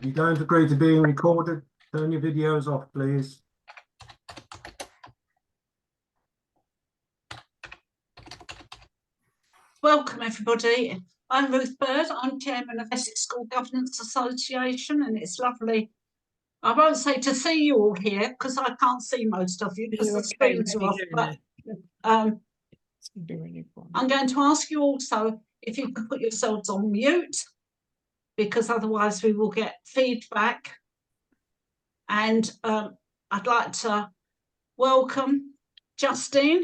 You don't agree to being recorded? Turn your videos off, please. Welcome everybody. I'm Ruth Bird. I'm Chairman of Essex School Governance Association, and it's lovely. I won't say to see you all here because I can't see most of you because the screens are off. But I'm going to ask you also if you can put yourselves on mute, because otherwise we will get feedback. And I'd like to welcome Justine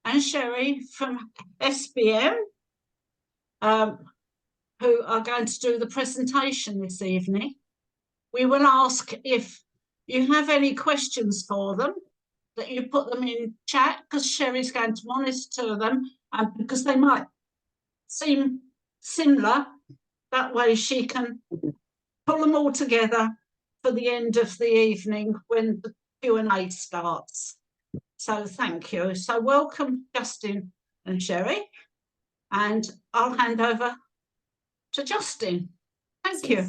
and Sherry from SBM, who are going to do the presentation this evening. We will ask if you have any questions for them, that you put them in chat, because Sherry's going to monitor them, and because they might seem similar, that way she can pull them all together for the end of the evening when the Q&A starts. So thank you. So welcome, Justin and Sherry, and I'll hand over to Justin. Thank you.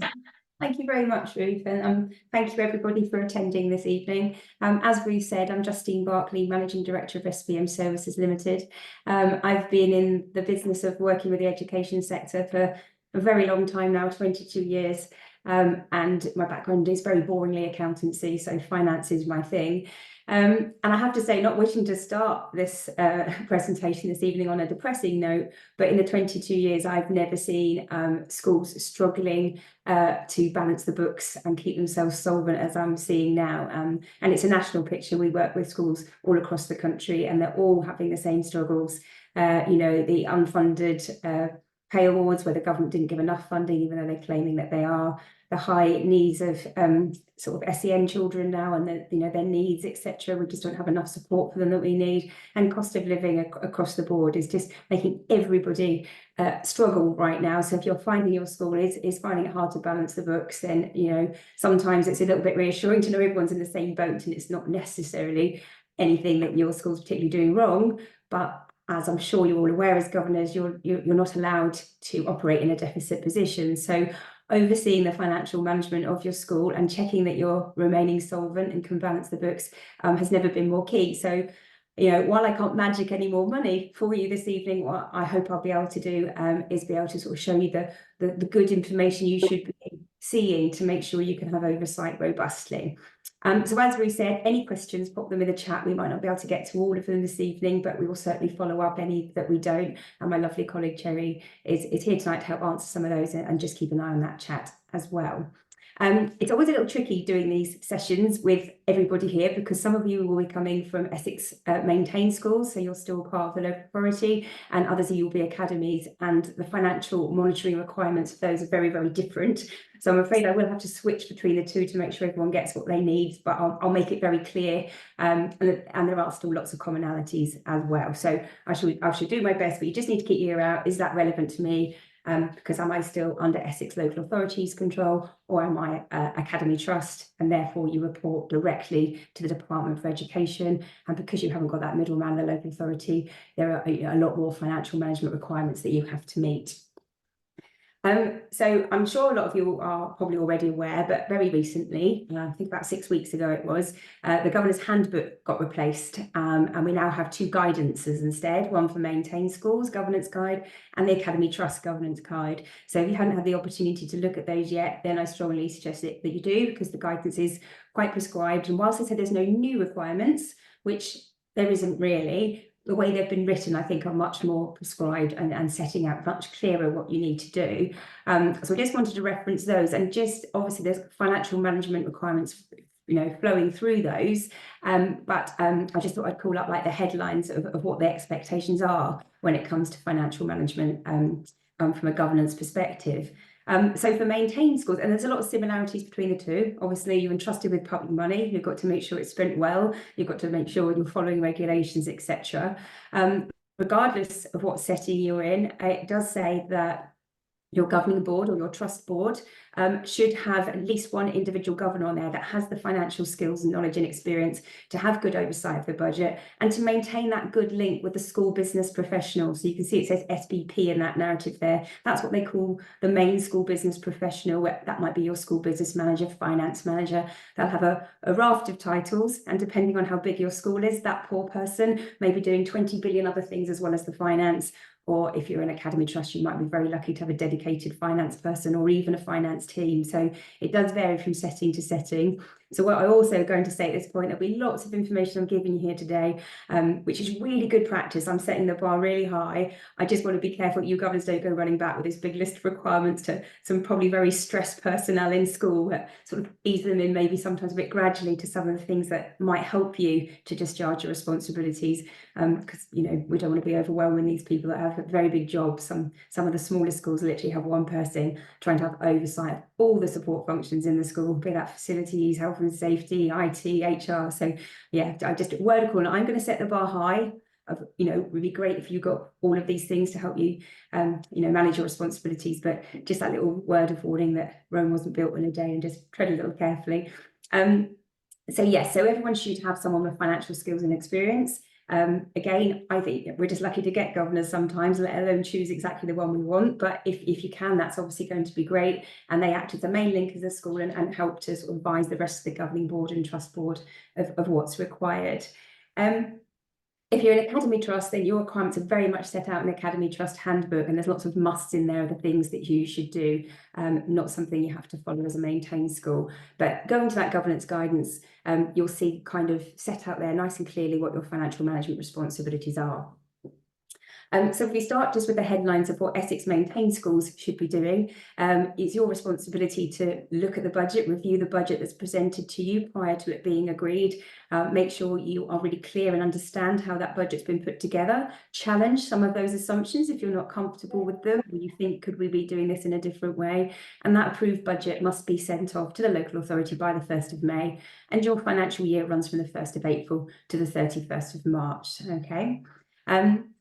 Thank you very much, Ruth, and thank you everybody for attending this evening. As Ruth said, I'm Justine Barclay, Managing Director of SBM Services Limited. I've been in the business of working with the education sector for a very long time now, 22 years, and my background is very boringly accountancy, so finance is my thing. And I have to say, not wishing to start this presentation this evening on a depressing note, but in the 22 years, I've never seen schools struggling to balance the books and keep themselves solvent as I'm seeing now. And it's a national picture. We work with schools all across the country, and they're all having the same struggles. You know, the unfunded pay awards where the government didn't give enough funding, even though they're claiming that they are, the high needs of sort of SEN children now, and their needs, etc. We just don't have enough support for them that we need, and cost of living across the board is just making everybody struggle right now. So if you're finding your school is finding it hard to balance the books, then sometimes it's a little bit reassuring to know everyone's in the same boat, and it's not necessarily anything that your school's particularly doing wrong, but as I'm sure you're all aware, as governors, you're not allowed to operate in a deficit position. So overseeing the financial management of your school and checking that you're remaining solvent and can balance the books has never been more key. So, while I can't magic any more money for you this evening, what I hope I'll be able to do is be able to sort of show you the good information you should be seeing to make sure you can have oversight robustly. So as we said, any questions, pop them in the chat. We might not be able to get to all of them this evening, but we will certainly follow up any that we don't. And my lovely colleague Cherry is here tonight to help answer some of those, and just keep an eye on that chat as well. It's always a little tricky doing these sessions with everybody here, because some of you will be coming from Essex maintained schools, so you're still part of the local authority, and others of you will be academies, and the financial monitoring requirements for those are very, very different. So I'm afraid I will have to switch between the two to make sure everyone gets what they need, but I'll make it very clear, and there are still lots of commonalities as well. So I should do my best, but you just need to keep your ear out. Is that relevant to me? Because am I still under Essex Local Authorities control, or am I Academy Trust, and therefore you report directly to the Department for Education? And because you haven't got that middleman, the local authority, there are a lot more financial management requirements that you have to meet. So I'm sure a lot of you are probably already aware, but very recently, I think about 6 weeks ago it was, the Governor's Handbook got replaced, and we now have two guidances instead, one for maintained schools governance guide and the Academy Trust governance guide. So if you haven't had the opportunity to look at those yet, then I strongly suggest that you do, because the guidance is quite prescribed. And whilst I said there's no new requirements, which there isn't really, the way they've been written, I think, are much more prescribed and setting out much clearer what you need to do. So I just wanted to reference those, and just obviously there's financial management requirements, flowing through those. But I just thought I'd call up like the headlines of what the expectations are when it comes to financial management from a governance perspective. So for maintained schools, and there's a lot of similarities between the two. Obviously, you're entrusted with public money. You've got to make sure it's spent well. You've got to make sure you're following regulations, etc. Regardless of what setting you're in, it does say that your governing board or your trust board should have at least one individual governor on there that has the financial skills and knowledge and experience to have good oversight of the budget and to maintain that good link with the school business professional. So you can see it says SBP in that narrative there. That's what they call the main school business professional. That might be your school business manager, finance manager. They'll have a raft of titles, and depending on how big your school is, that poor person may be doing 20 billion other things as well as the finance. Or if you're an academy trust, you might be very lucky to have a dedicated finance person or even a finance team. So it does vary from setting to setting. So what I'm also going to say at this point, there'll be lots of information I'm giving you here today, which is really good practice. I'm setting the bar really high. I just want to be careful that you governors don't go running back with this big list of requirements to some probably very stressed personnel in school, sort of ease them in maybe sometimes a bit gradually to some of the things that might help you to discharge your responsibilities. Because, you know, we don't want to be overwhelming these people that have very big jobs. Some of the smallest schools literally have one person trying to have oversight of all the support functions in the school, be that facilities, health and safety, IT, HR. So yeah, I just word of caution. I'm going to set the bar high. You know, it would be great if you got all of these things to help you, you know, manage your responsibilities. But just that little word of warning that Rome wasn't built in a day, and just tread a little carefully. So yes, so everyone should have someone with financial skills and experience. Again, I think we're just lucky to get governors sometimes, let alone choose exactly the one we want. But if you can, that's obviously going to be great. And they act as the main link as the school and help to sort of advise the rest of the governing board and trust board of what's required. If you're an academy trust, then your requirements are very much set out in the academy trust handbook, and there's lots of musts in there of the things that you should do, not something you have to follow as a maintained school. But going to that governance guidance, you'll see kind of set out there nice and clearly what your financial management responsibilities are. So if we start just with the headlines of what Essex maintained schools should be doing, it's your responsibility to look at the budget, review the budget that's presented to you prior to it being agreed, make sure you are really clear and understand how that budget's been put together, challenge some of those assumptions if you're not comfortable with them, or you think, could we be doing this in a different way? And that approved budget must be sent off to the local authority by the 1st of May, and your financial year runs from the 1st of April to the 31st of March, okay?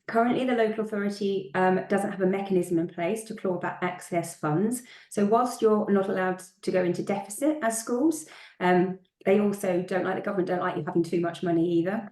Currently, the local authority doesn't have a mechanism in place to claw back excess funds. So whilst you're not allowed to go into deficit as schools, they also don't like, the government don't like you having too much money either.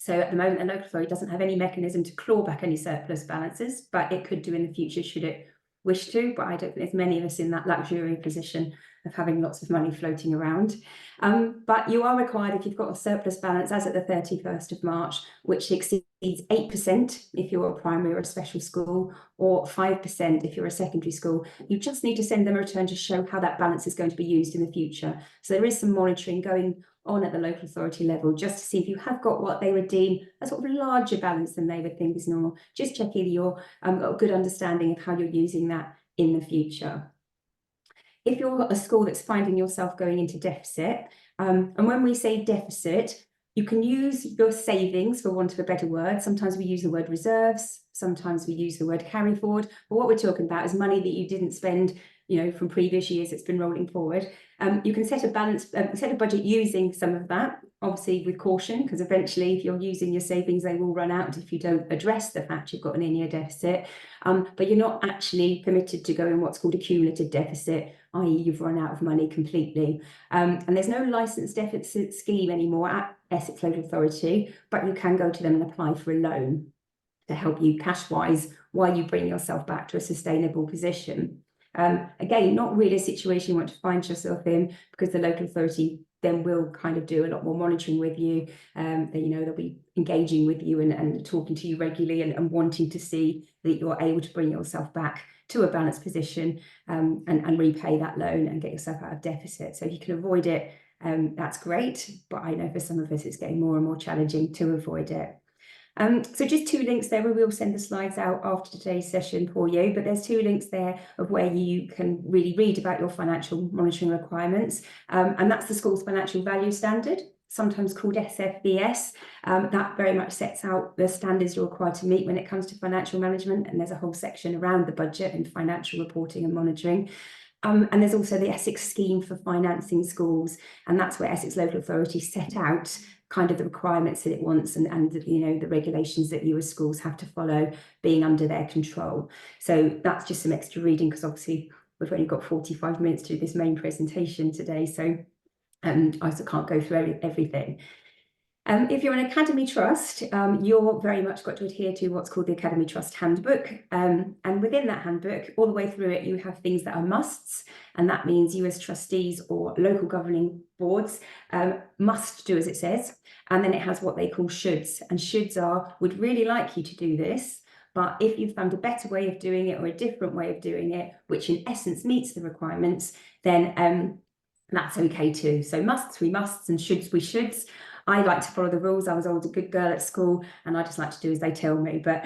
So at the moment, the local authority doesn't have any mechanism to claw back any surplus balances, but it could do in the future should it wish to. But I don't think there's many of us in that luxurious position of having lots of money floating around. But you are required, if you've got a surplus balance as at the 31st of March, which exceeds 8% if you're a primary or a special school, or 5% if you're a secondary school, you just need to send them a return to show how that balance is going to be used in the future. So there is some monitoring going on at the local authority level just to see if you have got what they would deem a sort of larger balance than they would think is normal. Just check either you're got a good understanding of how you're using that in the future. If you're a school that's finding yourself going into deficit, and when we say deficit, you can use your savings, for want of a better word. Sometimes we use the word reserves, sometimes we use the word carry forward, but what we're talking about is money that you didn't spend, you know, from previous years. It's been rolling forward. You can set a budget using some of that, obviously with caution, because eventually if you're using your savings, they will run out if you don't address the fact you've got an in-year deficit. But you're not actually permitted to go in what's called a cumulative deficit, i.e. you've run out of money completely. And there's no licensed deficit scheme anymore at Essex Local Authority, but you can go to them and apply for a loan to help you cash-wise while you bring yourself back to a sustainable position. Again, not really a situation you want to find yourself in, because the local authority then will kind of do a lot more monitoring with you. They'll be engaging with you and talking to you regularly and wanting to see that you're able to bring yourself back to a balanced position and repay that loan and get yourself out of deficit. So if you can avoid it, that's great. But I know for some of us, it's getting more and more challenging to avoid it. So just 2 links there. We will send the slides out after today's session for you, but there's 2 links there of where you can really read about your financial monitoring requirements. And that's the school's financial value standard, sometimes called SFVS. That very much sets out the standards you're required to meet when it comes to financial management. And there's a whole section around the budget and financial reporting and monitoring. And there's also the Essex scheme for financing schools. And that's where Essex Local Authority set out kind of the requirements that it wants and you know, the regulations that you as schools have to follow being under their control. So that's just some extra reading, because obviously we've only got 45 minutes to do this main presentation today, so I also can't go through everything. If you're an Academy Trust, you're very much got to adhere to what's called the Academy Trust Handbook. And within that handbook, all the way through it, you have things that are musts. And that means you as trustees or local governing boards must do as it says. And then it has what they call shoulds. And shoulds are, would really like you to do this, but if you've found a better way of doing it or a different way of doing it, which in essence meets the requirements, then that's okay too. So musts, we musts, and shoulds, we shoulds. I like to follow the rules. I was always a good girl at school, and I just like to do as they tell me, but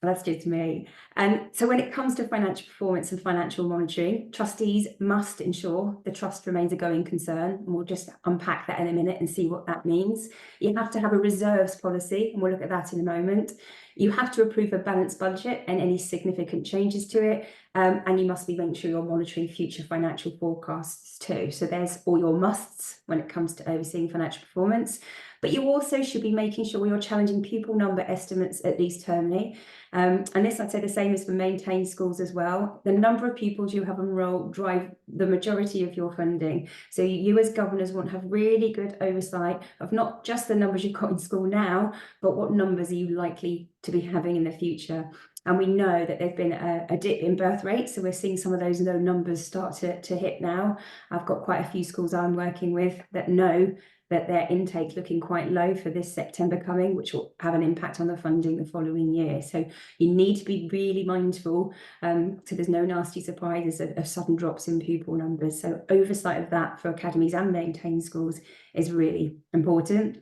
that's just me. And so when it comes to financial performance and financial monitoring, trustees must ensure the trust remains a going concern, and we'll just unpack that in a minute and see what that means. You have to have a reserves policy, and we'll look at that in a moment. You have to approve a balanced budget and any significant changes to it, and you must be making sure you're monitoring future financial forecasts too. So there's all your musts when it comes to overseeing financial performance. But you also should be making sure you're challenging pupil number estimates at least termly. And this, I'd say the same is for maintained schools as well. The number of pupils you have enrolled drive the majority of your funding. So you as governors want to have really good oversight of not just the numbers you've got in school now, but what numbers are you likely to be having in the future. And we know that there's been a dip in birth rates, so we're seeing some of those low numbers start to hit now. I've got quite a few schools I'm working with that know that their intake looking quite low for this September coming, which will have an impact on the funding the following year. So you need to be really mindful so there's no nasty surprises of sudden drops in pupil numbers. So oversight of that for academies and maintained schools is really important.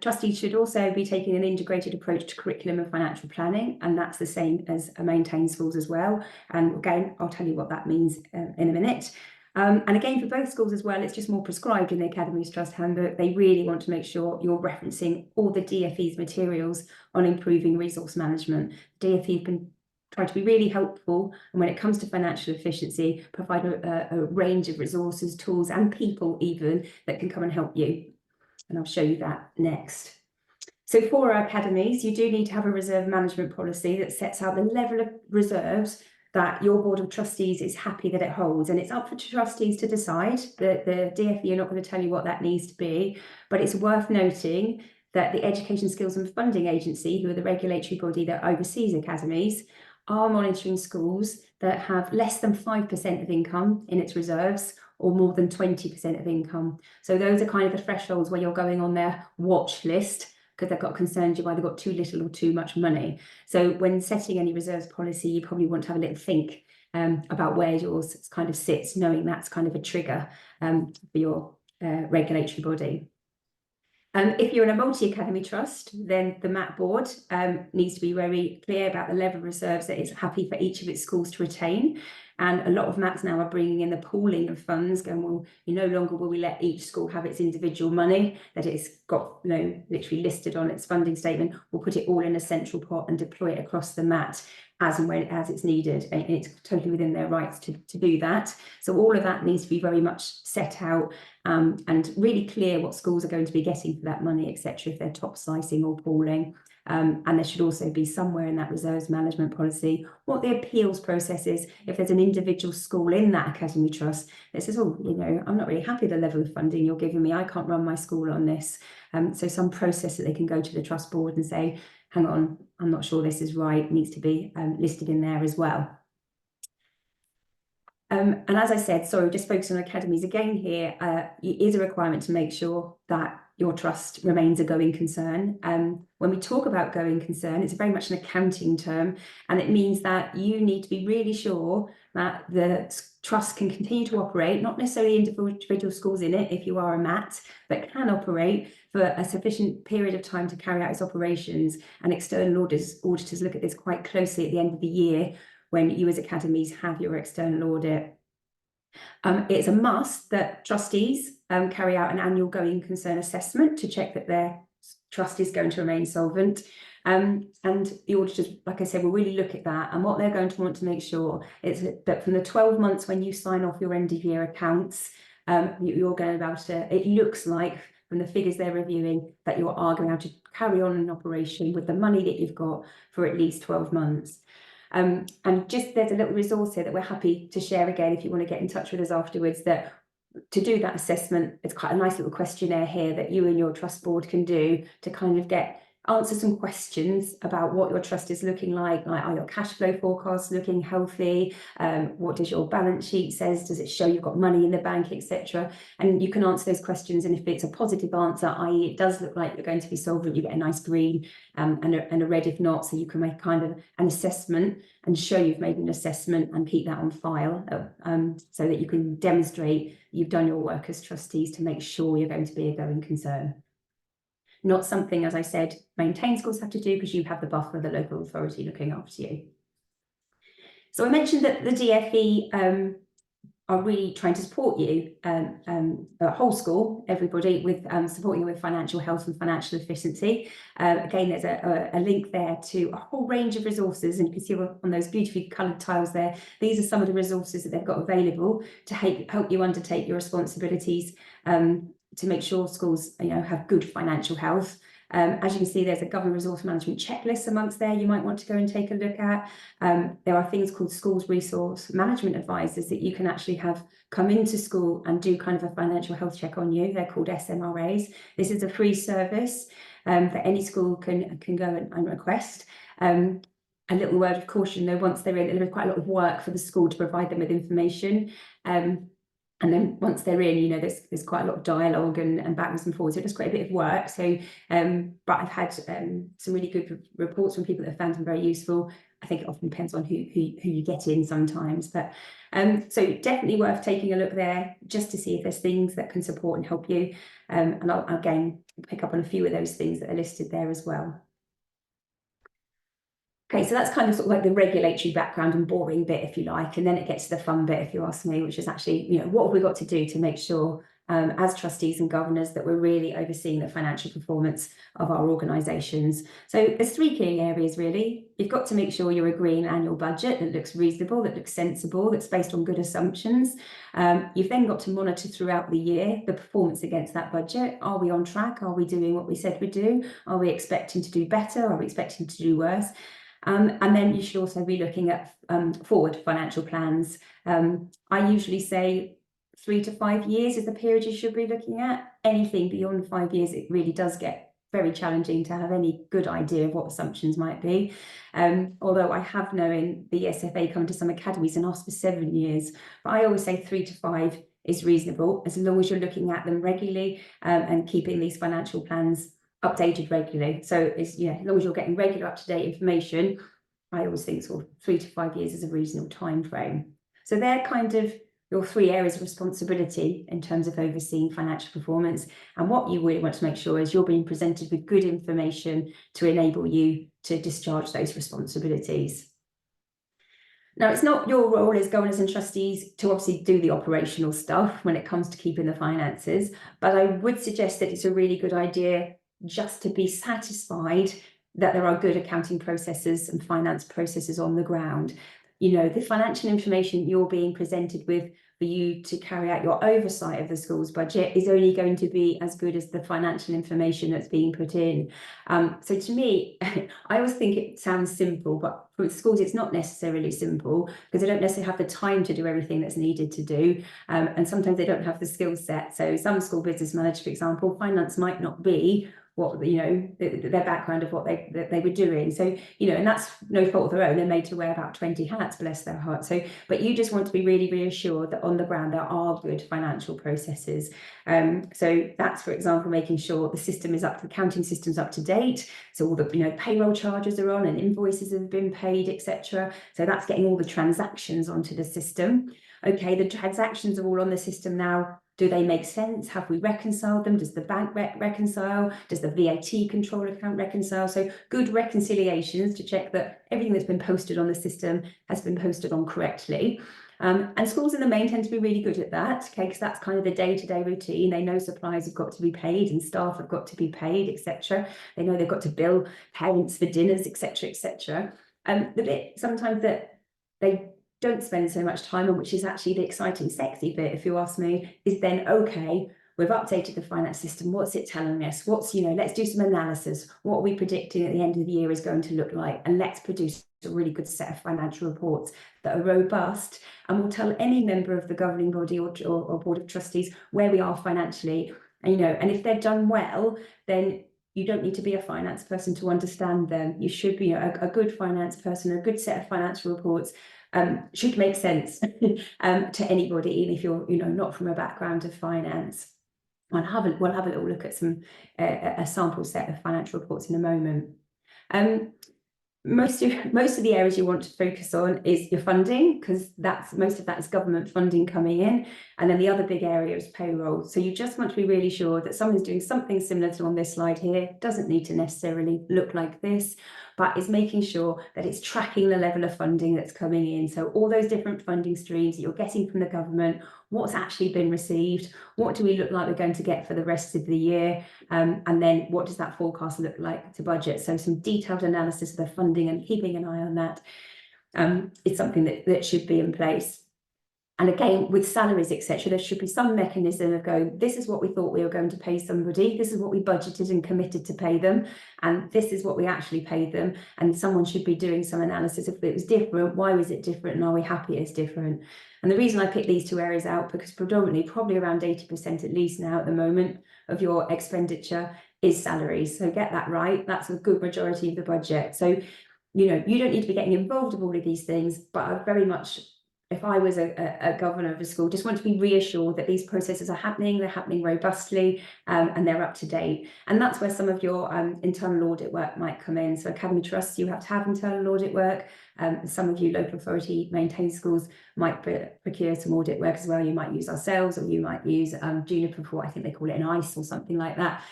Trustees should also be taking an integrated approach to curriculum and financial planning, and that's the same as maintained schools as well. And again, I'll tell you what that means in a minute. And again, for both schools as well, it's just more prescribed in the Academy's Trust Handbook. They really want to make sure you're referencing all the DfE's materials on improving resource management. DfE have been trying to be really helpful, and when it comes to financial efficiency, provide a range of resources, tools, and people even that can come and help you. And I'll show you that next. So for our academies, you do need to have a reserve management policy that sets out the level of reserves that your board of trustees is happy that it holds, and it's up for trustees to decide. The DfE are not going to tell you what that needs to be, but it's worth noting that the Education Skills and Funding Agency, who are the regulatory body that oversees academies, are monitoring schools that have less than 5% of income in its reserves or more than 20% of income. So those are kind of the thresholds where you're going on their watch list, because they've got concerns you've either got too little or too much money. So when setting any reserves policy, you probably want to have a little think about where yours kind of sits, knowing that's kind of a trigger for your regulatory body. If you're in a multi-academy trust, then the MAT board needs to be very clear about the level of reserves that it's happy for each of its schools to retain. And a lot of MATs now are bringing in the pooling of funds, going, well, you no longer will we let each school have its individual money that it's got, you know, literally listed on its funding statement. We'll put it all in a central pot and deploy it across the MAT as and when as it's needed. And it's totally within their rights to do that. So all of that needs to be very much set out and really clear what schools are going to be getting for that money, etc., if they're top slicing or pooling. And there should also be somewhere in that reserves management policy what the appeals process is. If there's an individual school in that academy trust that says, oh, you know, I'm not really happy with the level of funding you're giving me, I can't run my school on this. So some process that they can go to the trust board and say, hang on, I'm not sure this is right, needs to be listed in there as well. And as I said, sorry, just focus on academies again here, it is a requirement to make sure that your trust remains a going concern. When we talk about going concern, it's very much an accounting term, and it means that you need to be really sure that the trust can continue to operate, not necessarily individual schools in it if you are a MAT, but can operate for a sufficient period of time to carry out its operations. And external auditors look at this quite closely at the end of the year when you as academies have your external audit. It's a must that trustees carry out an annual going concern assessment to check that their trust is going to remain solvent. And the auditors, like I said, will really look at that. And what they're going to want to make sure is that from the 12 months when you sign off your end of year accounts, you're going to be able to, it looks like from the figures they're reviewing that you are going to have to carry on an operation with the money that you've got for at least 12 months. And just there's a little resource here that we're happy to share again if you want to get in touch with us afterwards, that to do that assessment, it's quite a nice little questionnaire here that you and your trust board can do to kind of answer some questions about what your trust is looking like are your cash flow forecasts looking healthy, what does your balance sheet says, does it show you've got money in the bank, etc. And you can answer those questions, and if it's a positive answer, i.e. it does look like you're going to be solvent, you get a nice green and a red if not, so you can make kind of an assessment and show you've made an assessment and keep that on file, so that you can demonstrate you've done your work as trustees to make sure you're going to be a going concern. Not something, as I said, maintained schools have to do because you have the buffer of the local authority looking after you. So I mentioned that the DFE are really trying to support you, whole school, everybody, with supporting you with financial health and financial efficiency. Again, there's a link there to a whole range of resources, and you can see on those beautifully coloured tiles there, these are some of the resources that they've got available to help you undertake your responsibilities, to make sure schools, have good financial health. As you can see, there's a government resource management checklist amongst there you might want to go and take a look at. There are things called schools resource management advisors that you can actually have come into school and do kind of a financial health check on you. They're called SMRAs. This is a free service that any school can go and request. A little word of caution though, once they're in, there is quite a lot of work for the school to provide them with information. And then once they're in, there's quite a lot of dialogue and backwards and forwards. So it does quite a bit of work. So, but I've had some really good reports from people that have found them very useful. I think it often depends on who you get in sometimes. But so definitely worth taking a look there just to see if there's things that can support and help you. And I'll again pick up on a few of those things that are listed there as well. Okay, so that's kind of sort of like the regulatory background and boring bit, if you like, and then it gets to the fun bit, if you ask me, which is actually, what have we got to do to make sure, as trustees and governors, that we're really overseeing the financial performance of our organisations. So there's three key areas, really. You've got to make sure you're agreeing an annual budget that looks reasonable, that looks sensible, that's based on good assumptions. You've then got to monitor throughout the year the performance against that budget. Are we on track? Are we doing what we said we'd do? Are we expecting to do better? Are we expecting to do worse? And then you should also be looking at forward financial plans. I usually say 3 to 5 years is the period you should be looking at. Anything beyond 5 years, it really does get very challenging to have any good idea of what assumptions might be. Although I have known the SFA come to some academies and ask for 7 years, but I always say 3 to 5 is reasonable, as long as you're looking at them regularly and keeping these financial plans updated regularly. So it's, as long as you're getting regular up-to-date information, I always think sort of 3 to 5 years is a reasonable time frame. So they're kind of your three areas of responsibility in terms of overseeing financial performance. And what you really want to make sure is you're being presented with good information to enable you to discharge those responsibilities. Now, it's not your role as governors and trustees to obviously do the operational stuff when it comes to keeping the finances, but I would suggest that it's a really good idea just to be satisfied that there are good accounting processes and finance processes on the ground. The financial information you're being presented with for you to carry out your oversight of the school's budget is only going to be as good as the financial information that's being put in. So to me, I always think it sounds simple, but for schools, it's not necessarily simple because they don't necessarily have the time to do everything that's needed to do. And sometimes they don't have the skill set. So some school business managers, for example, finance might not be what their background of what they were doing. So and that's no fault of their own. They're made to wear about 20 hats, bless their heart. So but you just want to be really reassured that on the ground there are good financial processes. So that's, for example, making sure the system is the accounting system's up to date, so all the payroll charges are on and invoices have been paid, etc. So that's getting all the transactions onto the system. Okay, the transactions are all on the system now. Do they make sense? Have we reconciled them? Does the bank reconcile? Does the VAT control account reconcile? So good reconciliations to check that everything that's been posted on the system has been posted on correctly. And schools in the main tend to be really good at that, okay, because that's kind of the day-to-day routine. They know suppliers have got to be paid and staff have got to be paid, etc. They know they've got to bill parents for dinners, etc., etc. The bit sometimes that they don't spend so much time on, which is actually the exciting, sexy bit, if you ask me, is then, okay, we've updated the finance system. What's it telling us? What's, let's do some analysis. What are we predicting at the end of the year is going to look like? And let's produce a really good set of financial reports that are robust and will tell any member of the governing body or board of trustees where we are financially. And, and if they're done well, then you don't need to be a finance person to understand them. You should be a good finance person. A good set of financial reports should make sense to anybody, even if you're not from a background of finance. We'll have a little look at a sample set of financial reports in a moment. Most of the areas you want to focus on is your funding, because most of that is government funding coming in, and then the other big area is payroll. So you just want to be really sure that someone's doing something similar to on this slide here. Doesn't need to necessarily look like this, but is making sure that it's tracking the level of funding that's coming in. So all those different funding streams that you're getting from the government, what's actually been received, what do we look like we're going to get for the rest of the year, and then what does that forecast look like to budget? So some detailed analysis of the funding and keeping an eye on that is something that should be in place. And again, with salaries, etc., there should be some mechanism of going, this is what we thought we were going to pay somebody, this is what we budgeted and committed to pay them, and this is what we actually paid them. And someone should be doing some analysis. If it was different, why was it different, and are we happy it's different? And the reason I picked these two areas out, because predominantly, probably around 80% at least now at the moment of your expenditure is salaries. So get that right. That's a good majority of the budget. So, you don't need to be getting involved with all of these things, but I very much, if I was a governor of a school, just want to be reassured that these processes are happening, they're happening robustly, and they're up to date. And that's where some of your internal audit work might come in. So Academy Trusts, you have to have internal audit work. Some of you local authority maintained schools might procure some audit work as well. You might use ourselves, or you might use Juniper for, I think they call it an ICE or something like that.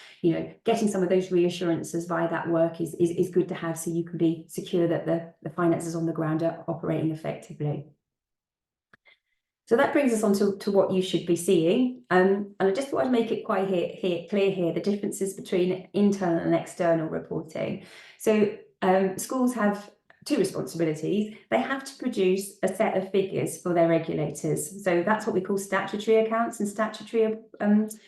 Getting some of those reassurances via that work is good to have, so you can be secure that the finances on the ground are operating effectively. So that brings us on to what you should be seeing. And I just thought I'd make it quite clear here, the differences between internal and external reporting. So schools have two responsibilities. They have to produce a set of figures for their regulators. So that's what we call statutory accounts and statutory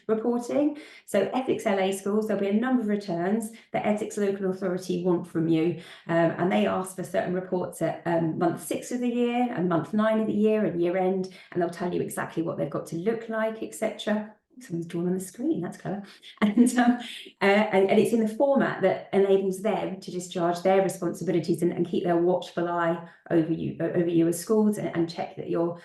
reporting. So Ethics LA schools, there'll be a number of returns that Ethics Local Authority want from you. And they ask for certain reports at month 6 of the year and month 9 of the year and year end, and they'll tell you exactly what they've got to look like, etc. Someone's drawn on the screen, that's clever. And it's in the format that enables them to discharge their responsibilities and keep their watchful eye over you as schools, and check that you're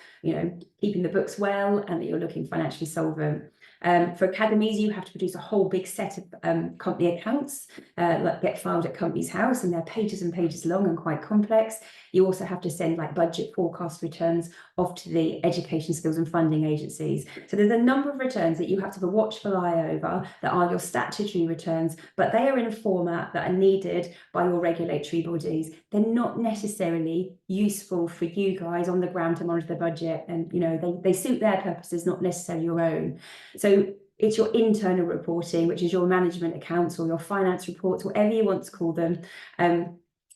keeping the books well and that you're looking financially solvent. For academies, you have to produce a whole big set of company accounts that get filed at Companies House, and they're pages and pages long and quite complex. You also have to send budget forecast returns off to the education, skills and funding agencies. So there's a number of returns that you have to have a watchful eye over that are your statutory returns, but they are in a format that are needed by your regulatory bodies. They're not necessarily useful for you guys on the ground to monitor the budget, and they suit their purposes, not necessarily your own. So it's your internal reporting, which is your management accounts or your finance reports, whatever you want to call them,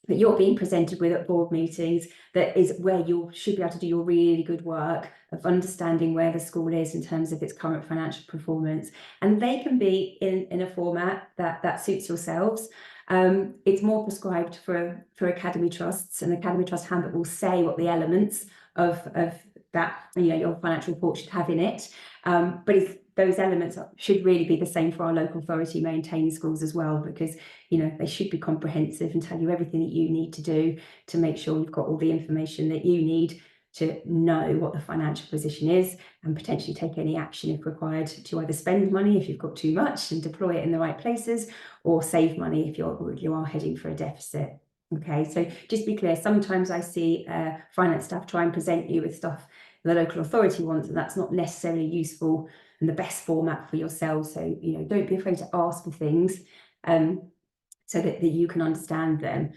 that you're being presented with at board meetings. That is where you should be able to do your really good work of understanding where the school is in terms of its current financial performance. And they can be in a format that suits yourselves. It's more prescribed for Academy Trusts, and Academy Trust Handbook will say what the elements of that your financial report should have in it. But those elements should really be the same for our local authority maintained schools as well, because they should be comprehensive and tell you everything that you need to do to make sure you've got all the information that you need to know what the financial position is, and potentially take any action if required to either spend money if you've got too much and deploy it in the right places, or save money if you are heading for a deficit. Okay, so just be clear, sometimes I see finance staff try and present you with stuff the local authority wants, and that's not necessarily useful and the best format for yourselves. So don't be afraid to ask for things so that you can understand them.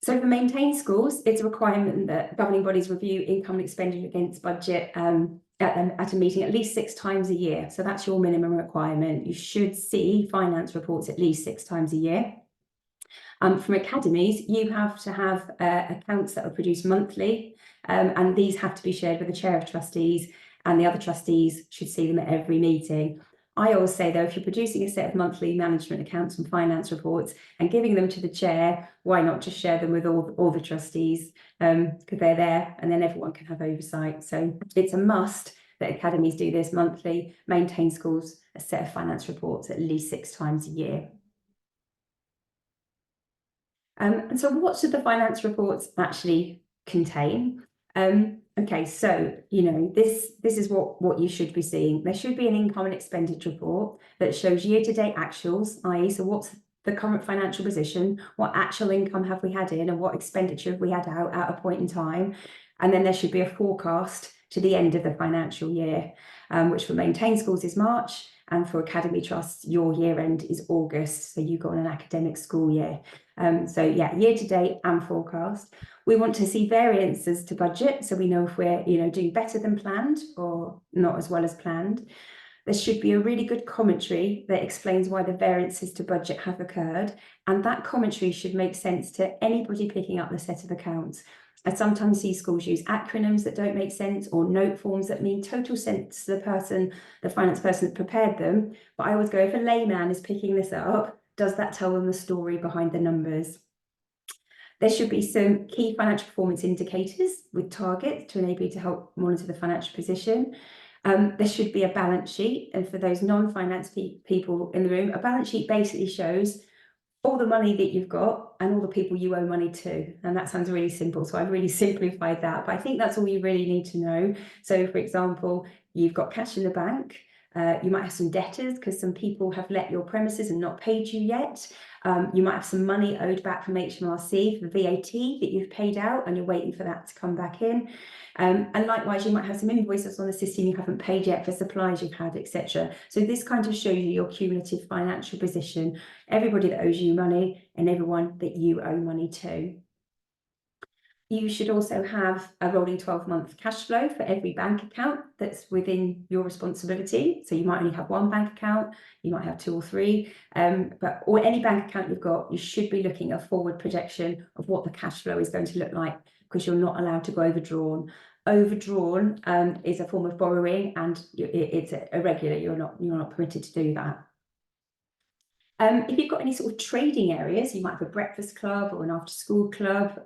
So for maintained schools, it's a requirement that governing bodies review income and expenditure against budget at a meeting at least 6 times a year. So that's your minimum requirement. You should see finance reports at least 6 times a year. From academies, you have to have accounts that are produced monthly, and these have to be shared with the chair of trustees and the other trustees should see them at every meeting. I always say, though, if you're producing a set of monthly management accounts and finance reports and giving them to the chair, why not just share them with all the trustees, because they're there and then everyone can have oversight. So it's a must that academies do this monthly, maintain schools a set of finance reports at least 6 times a year. And so what should the finance reports actually contain? Okay, so, you know, this is what you should be seeing. There should be an income and expenditure report that shows year-to-date actuals, i.e. so what's the current financial position, what actual income have we had in and what expenditure have we had out at a point in time. And then there should be a forecast to the end of the financial year, which for maintained schools is March, and for academy trusts, your year end is August, so you go on an academic school year. So yeah, year to date and forecast. We want to see variances to budget, so we know if we're doing better than planned or not as well as planned. There should be a really good commentary that explains why the variances to budget have occurred, and that commentary should make sense to anybody picking up the set of accounts. I sometimes see schools use acronyms that don't make sense or note forms that mean total sense to the finance person that prepared them. But I always go, if a layman is picking this up, does that tell them the story behind the numbers? There should be some key financial performance indicators with targets to enable you to help monitor the financial position. There should be a balance sheet. And for those non-finance people in the room, a balance sheet basically shows all the money that you've got and all the people you owe money to. And that sounds really simple, so I've really simplified that, but I think that's all you really need to know. So for example, you've got cash in the bank, you might have some debtors because some people have let your premises and not paid you yet. You might have some money owed back from HMRC for VAT that you've paid out and you're waiting for that to come back in. And likewise, you might have some invoices on the system you haven't paid yet for supplies you've had, etc. So this kind of shows you your cumulative financial position, everybody that owes you money and everyone that you owe money to. You should also have a rolling 12-month cash flow for every bank account that's within your responsibility. So you might only have one bank account, you might have 2 or 3, or any bank account you've got, you should be looking at a forward projection of what the cash flow is going to look like, because you're not allowed to go overdrawn. Overdrawn is a form of borrowing and it's irregular. You're not permitted to do that. If you've got any sort of trading areas, you might have a breakfast club or an after-school club,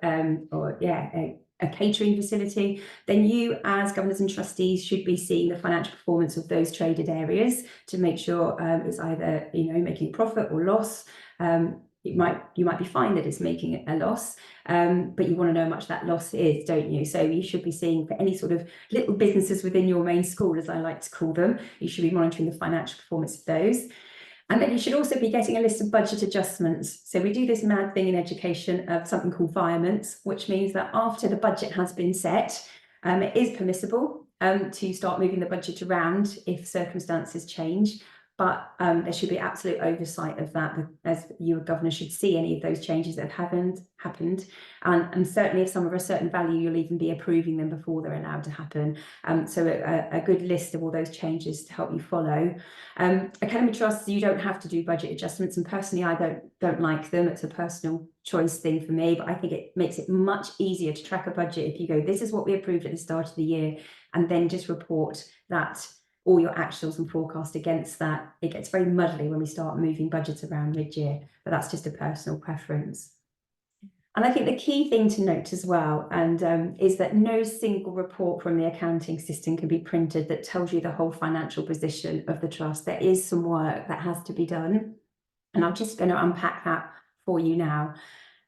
or a catering facility, then you as governors and trustees should be seeing the financial performance of those traded areas to make sure it's either making profit or loss. You might be fine that it's making a loss, but you want to know how much that loss is, don't you? So you should be seeing for any sort of little businesses within your main school, as I like to call them, you should be monitoring the financial performance of those. And then you should also be getting a list of budget adjustments. So we do this mad thing in education of something called virements, which means that after the budget has been set, it is permissible to start moving the budget around if circumstances change. But there should be absolute oversight of that, as you, governor, should see any of those changes that have happened. And certainly if some are a certain value, you'll even be approving them before they're allowed to happen. So a good list of all those changes to help you follow. Academy trusts, you don't have to do budget adjustments, and personally I don't like them. It's a personal choice thing for me, but I think it makes it much easier to track a budget if you go, this is what we approved at the start of the year, and then just report that all your actuals and forecast against that. It gets very muddly when we start moving budgets around mid-year, but that's just a personal preference. And I think the key thing to note as well, is that no single report from the accounting system can be printed that tells you the whole financial position of the trust. There is some work that has to be done, and I'm just going to unpack that for you now.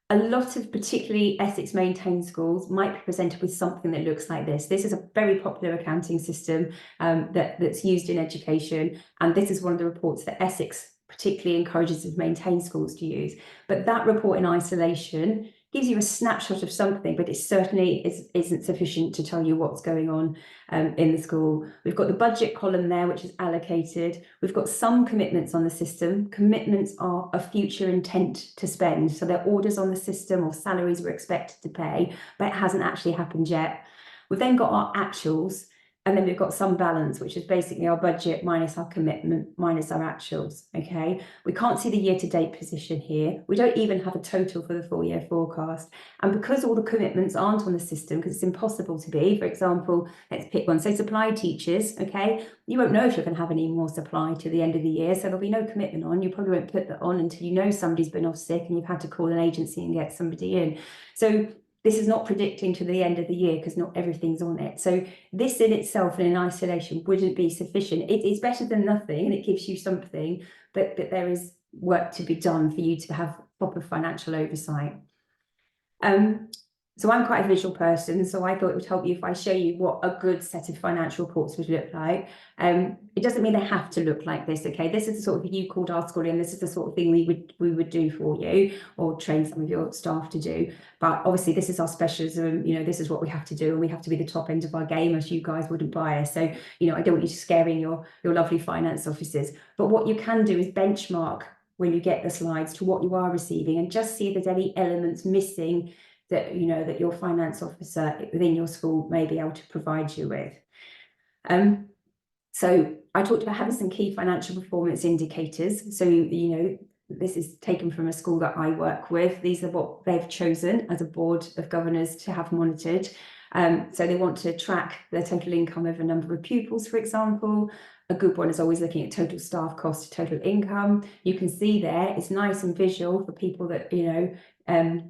A lot of particularly Essex maintained schools might be presented with something that looks like this. This is a very popular accounting system that's used in education, and this is one of the reports that Essex particularly encourages its maintained schools to use. But that report in isolation gives you a snapshot of something, but it certainly isn't sufficient to tell you what's going on in the school. We've got the budget column there, which is allocated. We've got some commitments on the system. Commitments are a future intent to spend. So they're orders on the system or salaries we're expected to pay, but it hasn't actually happened yet. We've then got our actuals. And then we've got some balance, which is basically our budget minus our commitment, minus our actuals, okay? We can't see the year-to-date position here. We don't even have a total for the full year forecast. And because all the commitments aren't on the system, because it's impossible to be, for example, let's pick one. So supply teachers, okay? You won't know if you're going to have any more supply to the end of the year, so there'll be no commitment on. You probably won't put that on until you know somebody's been off sick and you've had to call an agency and get somebody in. So this is not predicting to the end of the year because not everything's on it. So this in itself and in isolation wouldn't be sufficient. It's better than nothing and it gives you something, but there is work to be done for you to have proper financial oversight. So I'm quite a visual person, so I thought it would help you if I show you what a good set of financial reports would look like. It doesn't mean they have to look like this, okay? This is the sort of you called our school in, this is the sort of thing we would do for you or train some of your staff to do. But obviously this is our specialism, you know, this is what we have to do and we have to be the top end of our game as you guys wouldn't buy us. So, you know, I don't want you scaring your lovely finance officers. But what you can do is benchmark when you get the slides to what you are receiving and just see if there's any elements missing that you know that your finance officer within your school may be able to provide you with. So I talked about having some key financial performance indicators. So you know this is taken from a school that I work with. These are what they've chosen as a board of governors to have monitored. So they want to track their total income over a number of pupils, for example. A good one is always looking at total staff cost to total income. You can see there, it's nice and visual for people that, you know,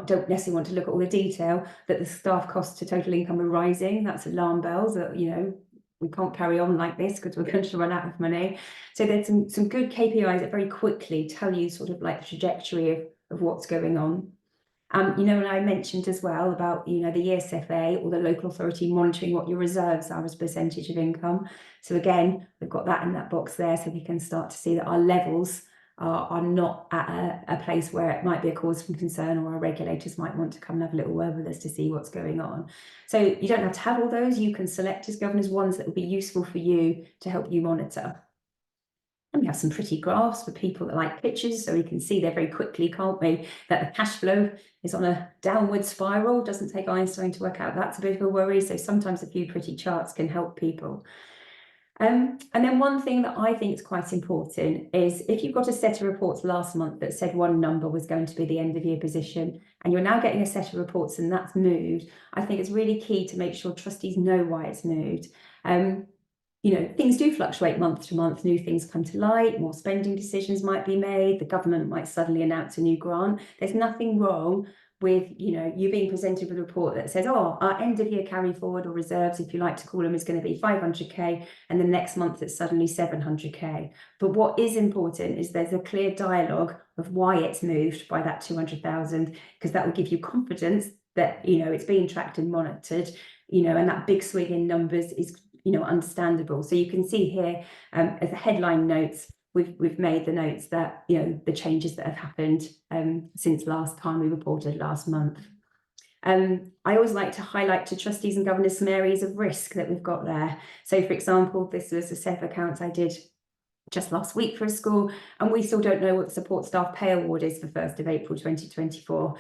don't necessarily want to look at all the detail, that the staff costs to total income are rising. That's alarm bells that, you know, we can't carry on like this because we're going to run out of money. So there's some good KPIs that very quickly tell you sort of like the trajectory of what's going on. You know, and I mentioned as well about, you know, the ESFA or the local authority monitoring what your reserves are as a percentage of income. So again, we've got that in that box there, so we can start to see that our levels are not at a place where it might be a cause for concern, or our regulators might want to come and have a little word with us to see what's going on. So you don't have to have all those. You can select as governors ones that will be useful for you to help you monitor. And we have some pretty graphs for people that like pictures, so we can see there very quickly, can't we, that the cash flow is on a downward spiral. Doesn't take Einstein to work out that's a bit of a worry. So sometimes a few pretty charts can help people. And then one thing that I think is quite important is if you've got a set of reports last month that said one number was going to be the end of year position, and you're now getting a set of reports and that's moved, I think it's really key to make sure trustees know why it's moved. You know, things do fluctuate month to month, new things come to light, more spending decisions might be made, the government might suddenly announce a new grant. There's nothing wrong with, you know, you being presented with a report that says, oh, our end of year carry forward or reserves, if you like to call them, is going to be 500k, and the next month it's suddenly 700k. But what is important is there's a clear dialogue of why it's moved by that 200,000, because that will give you confidence that, you know, it's being tracked and monitored, you know, and that big swing in numbers is, you know, understandable. So you can see here as the headline notes, we've made the notes that, you know, the changes that have happened since last time we reported last month. I always like to highlight to trustees and governors some areas of risk that we've got there. So for example, this was a set of accounts I did just last week for a school, and we still don't know what the support staff pay award is for 1st of April 2024.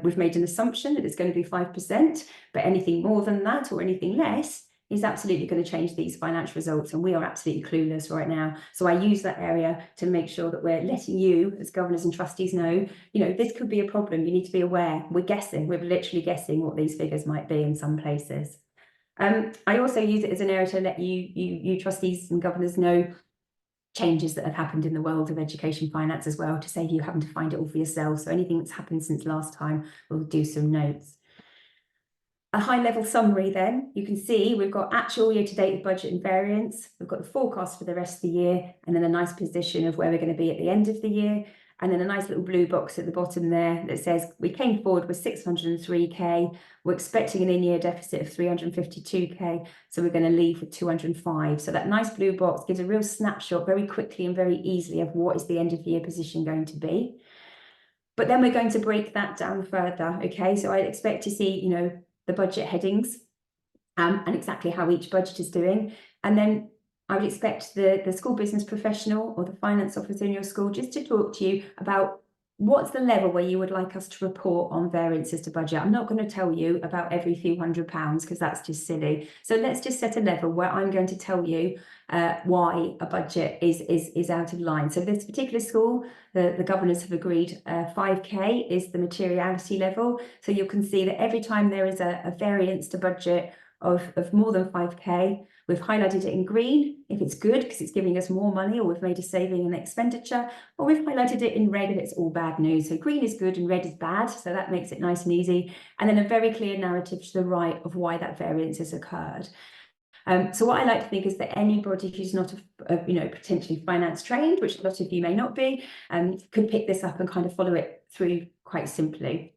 We've made an assumption that it's going to be 5%, but anything more than that or anything less is absolutely going to change these financial results, and we are absolutely clueless right now. So I use that area to make sure that we're letting you as governors and trustees know, you know, this could be a problem. You need to be aware. We're guessing, we're literally guessing what these figures might be in some places. I also use it as an area to let you trustees and governors know changes that have happened in the world of education finance as well, to save you having to find it all for yourself. So anything that's happened since last time, we'll do some notes. A high-level summary then, you can see we've got actual year-to-date budget and variance, we've got the forecast for the rest of the year, and then a nice position of where we're going to be at the end of the year, and then a nice little blue box at the bottom there that says we came forward with 603k, we're expecting an in-year deficit of 352k, so we're going to leave with 205. So that nice blue box gives a real snapshot very quickly and very easily of what is the end-of-year position going to be. But then we're going to break that down further, okay? So I expect to see, you know, the budget headings and exactly how each budget is doing. And then I would expect the school business professional or the finance officer in your school just to talk to you about what's the level where you would like us to report on variances to budget? I'm not going to tell you about every few £100s because that's just silly. So let's just set a level where I'm going to tell you why a budget is out of line. So this particular school, the governors have agreed 5k is the materiality level. So you can see that every time there is a variance to budget of more than 5k, we've highlighted it in green if it's good because it's giving us more money, or we've made a saving in expenditure, or we've highlighted it in red if it's all bad news. So green is good and red is bad, so that makes it nice and easy. And then a very clear narrative to the right of why that variance has occurred. So what I like to think is that anybody who's not potentially finance trained, which a lot of you may not be, could pick this up and kind of follow it through quite simply.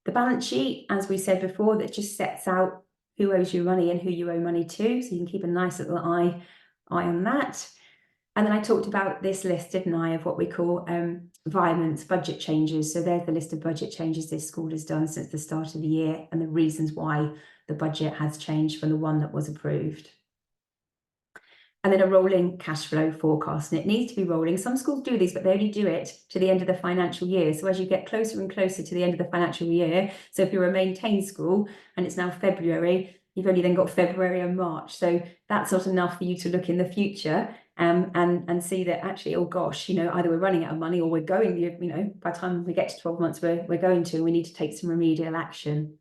The balance sheet, as we said before, that just sets out who owes you money and who you owe money to, so you can keep a nice little eye on that. And then I talked about this list, didn't I, of what we call environments, budget changes. So there's the list of budget changes this school has done since the start of the year and the reasons why the budget has changed from the one that was approved. And then a rolling cash flow forecast, and it needs to be rolling. Some schools do these, but they only do it to the end of the financial year. So as you get closer and closer to the end of the financial year, so if you're a maintained school and it's now February, you've only then got February and March. So that's not enough for you to look in the future and see that actually, oh gosh, either we're running out of money or we're going, by the time we get to 12 months, we're going to, and we need to take some remedial action.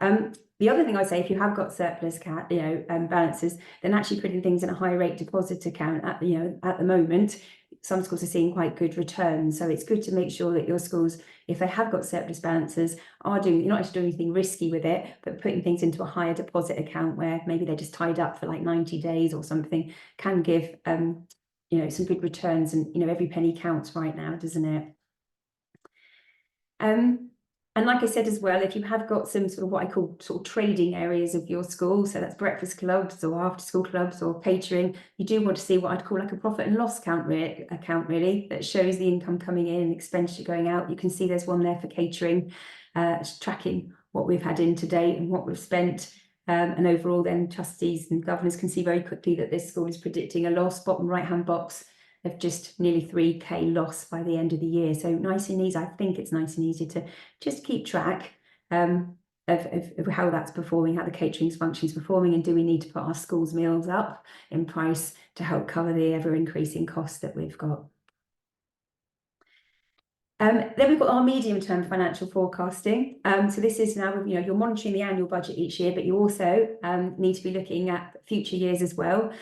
The other thing I say, if you have got surplus balances, then actually putting things in a high rate deposit account at the moment, some schools are seeing quite good returns. So it's good to make sure that your schools, if they have got surplus balances, you're not actually doing anything risky with it, but putting things into a higher deposit account where maybe they're just tied up for like 90 days or something can give some good returns. And every penny counts right now, doesn't it? And like I said as well, if you have got some sort of what I call sort of trading areas of your school, so that's breakfast clubs or after school clubs or catering, you do want to see what I'd call like a profit and loss account really, that shows the income coming in and expenditure going out. You can see there's one there for catering, tracking what we've had in to date and what we've spent. And overall then trustees and governors can see very quickly that this school is predicting a loss, bottom right-hand box, of just nearly 3k loss by the end of the year. So nice and easy. I think it's nice and easy to just keep track of how that's performing, how the catering function is performing, and do we need to put our schools meals up in price to help cover the ever increasing costs that we've got. Then we've got our medium-term financial forecasting. So this is now, you're monitoring the annual budget each year, but you also need to be looking at future years as well.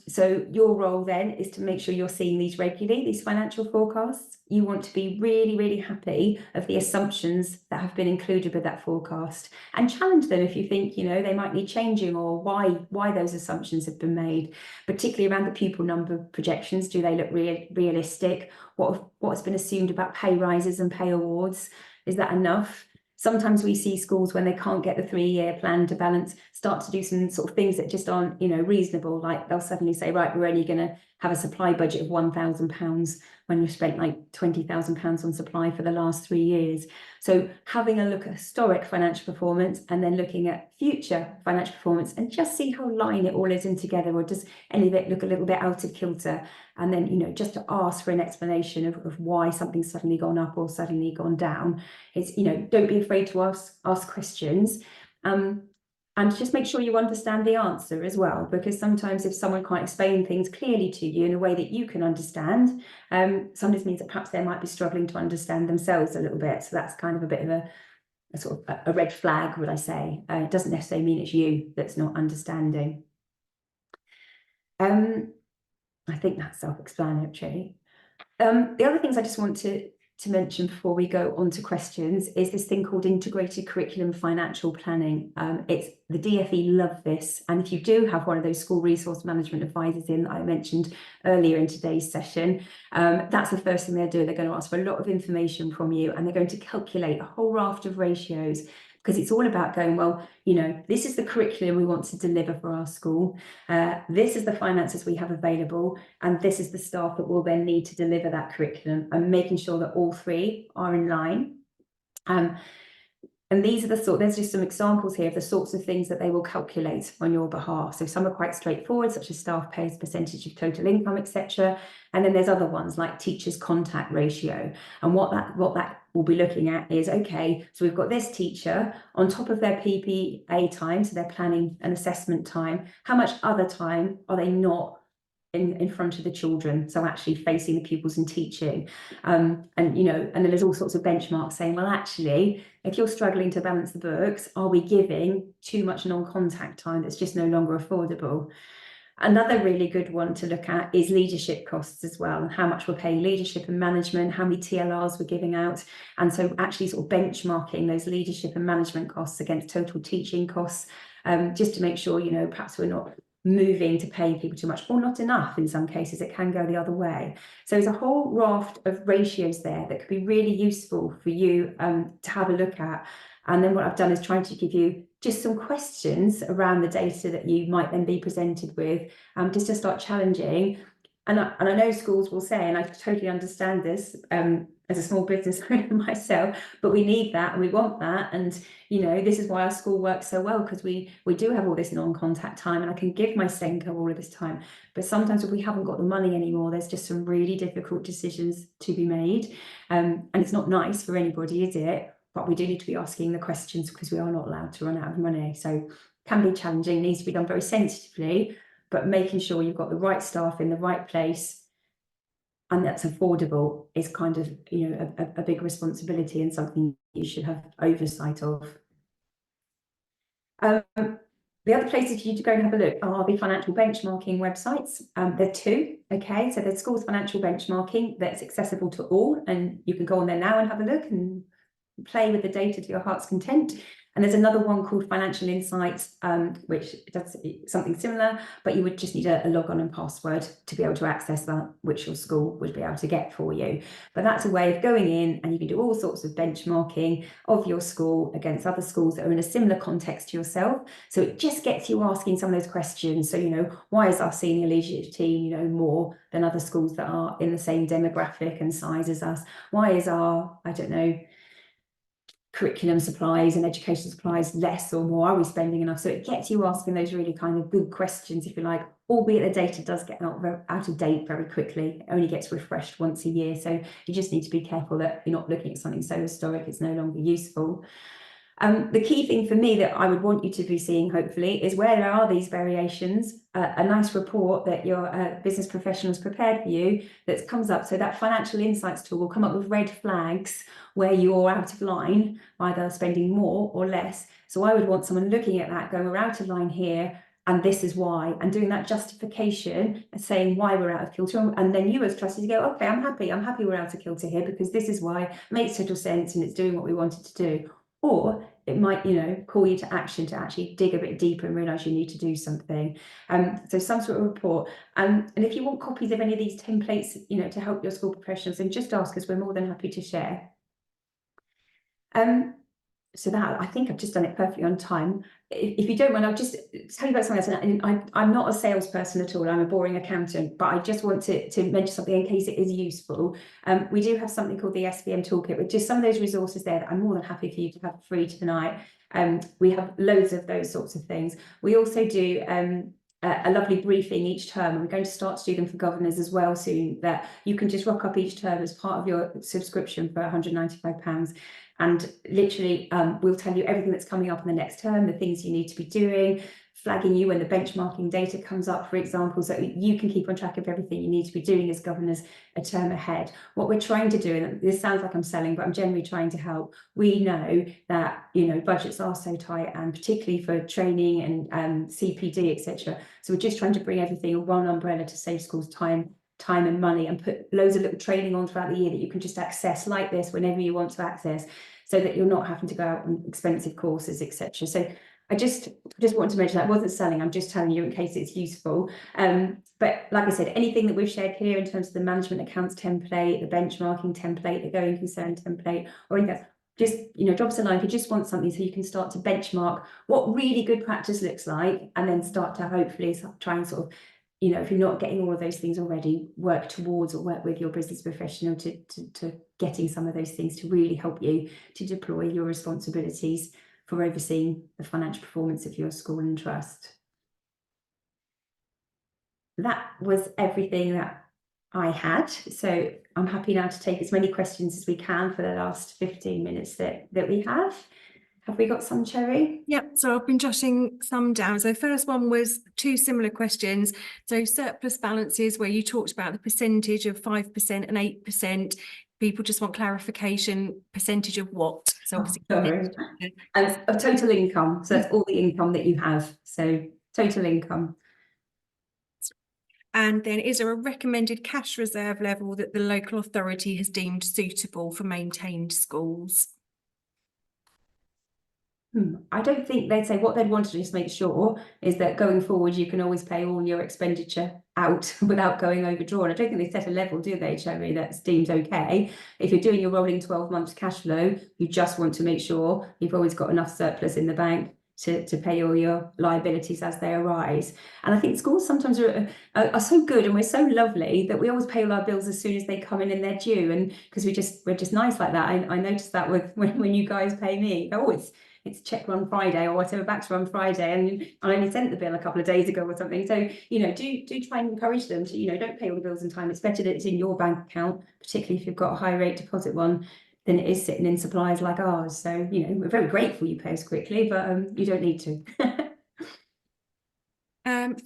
So your role then is to make sure you're seeing these regularly, these financial forecasts. You want to be really, really happy of the assumptions that have been included with that forecast, and challenge them if you think, they might need changing, or why those assumptions have been made, particularly around the pupil number projections. Do they look realistic? What's been assumed about pay rises and pay awards? Is that enough? Sometimes we see schools, when they can't get the 3-year plan to balance, start to do some sort of things that just aren't, reasonable. Like they'll suddenly say, right, we're only going to have a supply budget of £1,000 when we've spent like £20,000 on supply for the last 3 years. So having a look at historic financial performance and then looking at future financial performance and just see how line it all is in together, or does any of it look a little bit out of kilter? And then, just to ask for an explanation of why something's suddenly gone up or suddenly gone down. It's, don't be afraid to ask questions. And just make sure you understand the answer as well, because sometimes if someone can't explain things clearly to you in a way that you can understand, sometimes means that perhaps they might be struggling to understand themselves a little bit. So that's kind of a bit of a sort of a red flag, would I say. It doesn't necessarily mean it's you that's not understanding. I think that's self-explanatory. The other things I just want to mention before we go on to questions is this thing called integrated curriculum financial planning. It's the DFE love this, and if you do have one of those school resource management advisors in that I mentioned earlier in today's session, that's the first thing they're doing. They're going to ask for a lot of information from you, and they're going to calculate a whole raft of ratios, because it's all about going, well, this is the curriculum we want to deliver for our school. This is the finances we have available, and this is the staff that will then need to deliver that curriculum, and making sure that all three are in line. And these are there's just some examples here of the sorts of things that they will calculate on your behalf. So some are quite straightforward, such as staff pay as percentage of total income, etc. And then there's other ones like teachers' contact ratio. And what that will be looking at is, okay, so we've got this teacher on top of their PPA time, so their planning and assessment time, how much other time are they not in front of the children, so actually facing the pupils and teaching, and then there's all sorts of benchmarks saying, well, actually, if you're struggling to balance the books, are we giving too much non-contact time that's just no longer affordable? Another really good one to look at is leadership costs as well, how much we're paying leadership and management, how many TLRs we're giving out, and so actually sort of benchmarking those leadership and management costs against total teaching costs, just to make sure, perhaps we're not moving to paying people too much or not enough. In some cases it can go the other way. So there's a whole raft of ratios there that could be really useful for you to have a look at. And then what I've done is trying to give you just some questions around the data that you might then be presented with, just to start challenging. And I know schools will say, and I totally understand this as a small business owner myself, but we need that and we want that. And, this is why our school works so well, because we do have all this non-contact time, and I can give my Senko all of this time. But sometimes if we haven't got the money anymore, there's just some really difficult decisions to be made. And it's not nice for anybody, is it? But we do need to be asking the questions because we are not allowed to run out of money. So it can be challenging, needs to be done very sensitively, but making sure you've got the right staff in the right place and that's affordable is kind of, a big responsibility and something you should have oversight of. The other places for you to go and have a look are the financial benchmarking websites. There are two, okay? So there's schools financial benchmarking that's accessible to all, and you can go on there now and have a look and play with the data to your heart's content. And there's another one called Financial Insights, which does something similar, but you would just need a log on and password to be able to access that, which your school would be able to get for you. But that's a way of going in, and you can do all sorts of benchmarking of your school against other schools that are in a similar context to yourself. So it just gets you asking some of those questions. So, why is our senior leadership team, more than other schools that are in the same demographic and size as us? Why is our, curriculum supplies and education supplies less or more? Are we spending enough? So it gets you asking those really kind of good questions, if you like, albeit the data does get out of date very quickly. It only gets refreshed once a year. So you just need to be careful that you're not looking at something so historic it's no longer useful. The key thing for me that I would want you to be seeing, hopefully, is where there are these variations, a nice report that your business professionals prepared for you that comes up. So that financial insights tool will come up with red flags where you're out of line, either spending more or less. So I would want someone looking at that, going, we're out of line here, and this is why, and doing that justification and saying why we're out of kilter. And then you as trustees go, okay, I'm happy we're out of kilter here because this is why, it makes total sense and it's doing what we wanted to do. Or it might, call you to action to actually dig a bit deeper and realise you need to do something. So some sort of report. And if you want copies of any of these templates, to help your school professionals, then just ask us. We're more than happy to share. So that, I think I've just done it perfectly on time. If you don't mind, I'll just tell you about something else. And I'm not a salesperson at all. I'm a boring accountant, but I just want to mention something in case it is useful. We do have something called the SVM Toolkit, with just some of those resources there that I'm more than happy for you to have free tonight. We have loads of those sorts of things. We also do a lovely briefing each term, and we're going to start to do them for governors as well soon, that you can just rock up each term as part of your subscription for £195. And literally, we'll tell you everything that's coming up in the next term, the things you need to be doing, flagging you when the benchmarking data comes up, for example, so you can keep on track of everything you need to be doing as governors a term ahead. What we're trying to do, and this sounds like I'm selling, but I'm generally trying to help. We know that, budgets are so tight, and particularly for training and CPD, etc. So we're just trying to bring everything in one umbrella to save schools time and money, and put loads of little training on throughout the year that you can just access like this whenever you want to access, so that you're not having to go out on expensive courses, etc. So I just wanted to mention that. I wasn't selling, I'm just telling you in case it's useful. But like I said, anything that we've shared here in terms of the management accounts template, the benchmarking template, the going concern template, or anything else, just drop us a line if you just want something so you can start to benchmark what really good practice looks like, and then start to hopefully try and sort of you know, if you're not getting all of those things already, work towards or work with your business professional to getting some of those things to really help you to deploy your responsibilities for overseeing the financial performance of your school and trust. That was everything that I had. So I'm happy now to take as many questions as we can for the last 15 minutes that we have. Have we got some, Cherry? Yep, so I've been jotting some down. So the first one was 2 similar questions. So surplus balances, where you talked about the percentage of 5% and 8%. People just want clarification, percentage of what? So obviously, And of total income. So that's all the income that you have. So total income. And then is there a recommended cash reserve level that the local authority has deemed suitable for maintained schools? I don't think they'd say. What they'd want to just make sure is that going forward you can always pay all your expenditure out without going overdrawn. I don't think they set a level, do they, Cherry, that's deemed okay. If you're doing your rolling 12 months cash flow, you just want to make sure you've always got enough surplus in the bank to pay all your liabilities as they arise. And I think schools sometimes are so good, and we're so lovely that we always pay all our bills as soon as they come in and they're due. And because we're just nice like that. I noticed that with when you guys pay me. Oh, it's check run Friday or whatever, back to run Friday, and I only sent the bill a couple of days ago or something. So, you know, do try and encourage them to, you know, don't pay all the bills in time. It's better that it's in your bank account, particularly if you've got a high rate deposit one, than it is sitting in supplies like ours. So, you know, we're very grateful you pay us quickly, but you don't need to.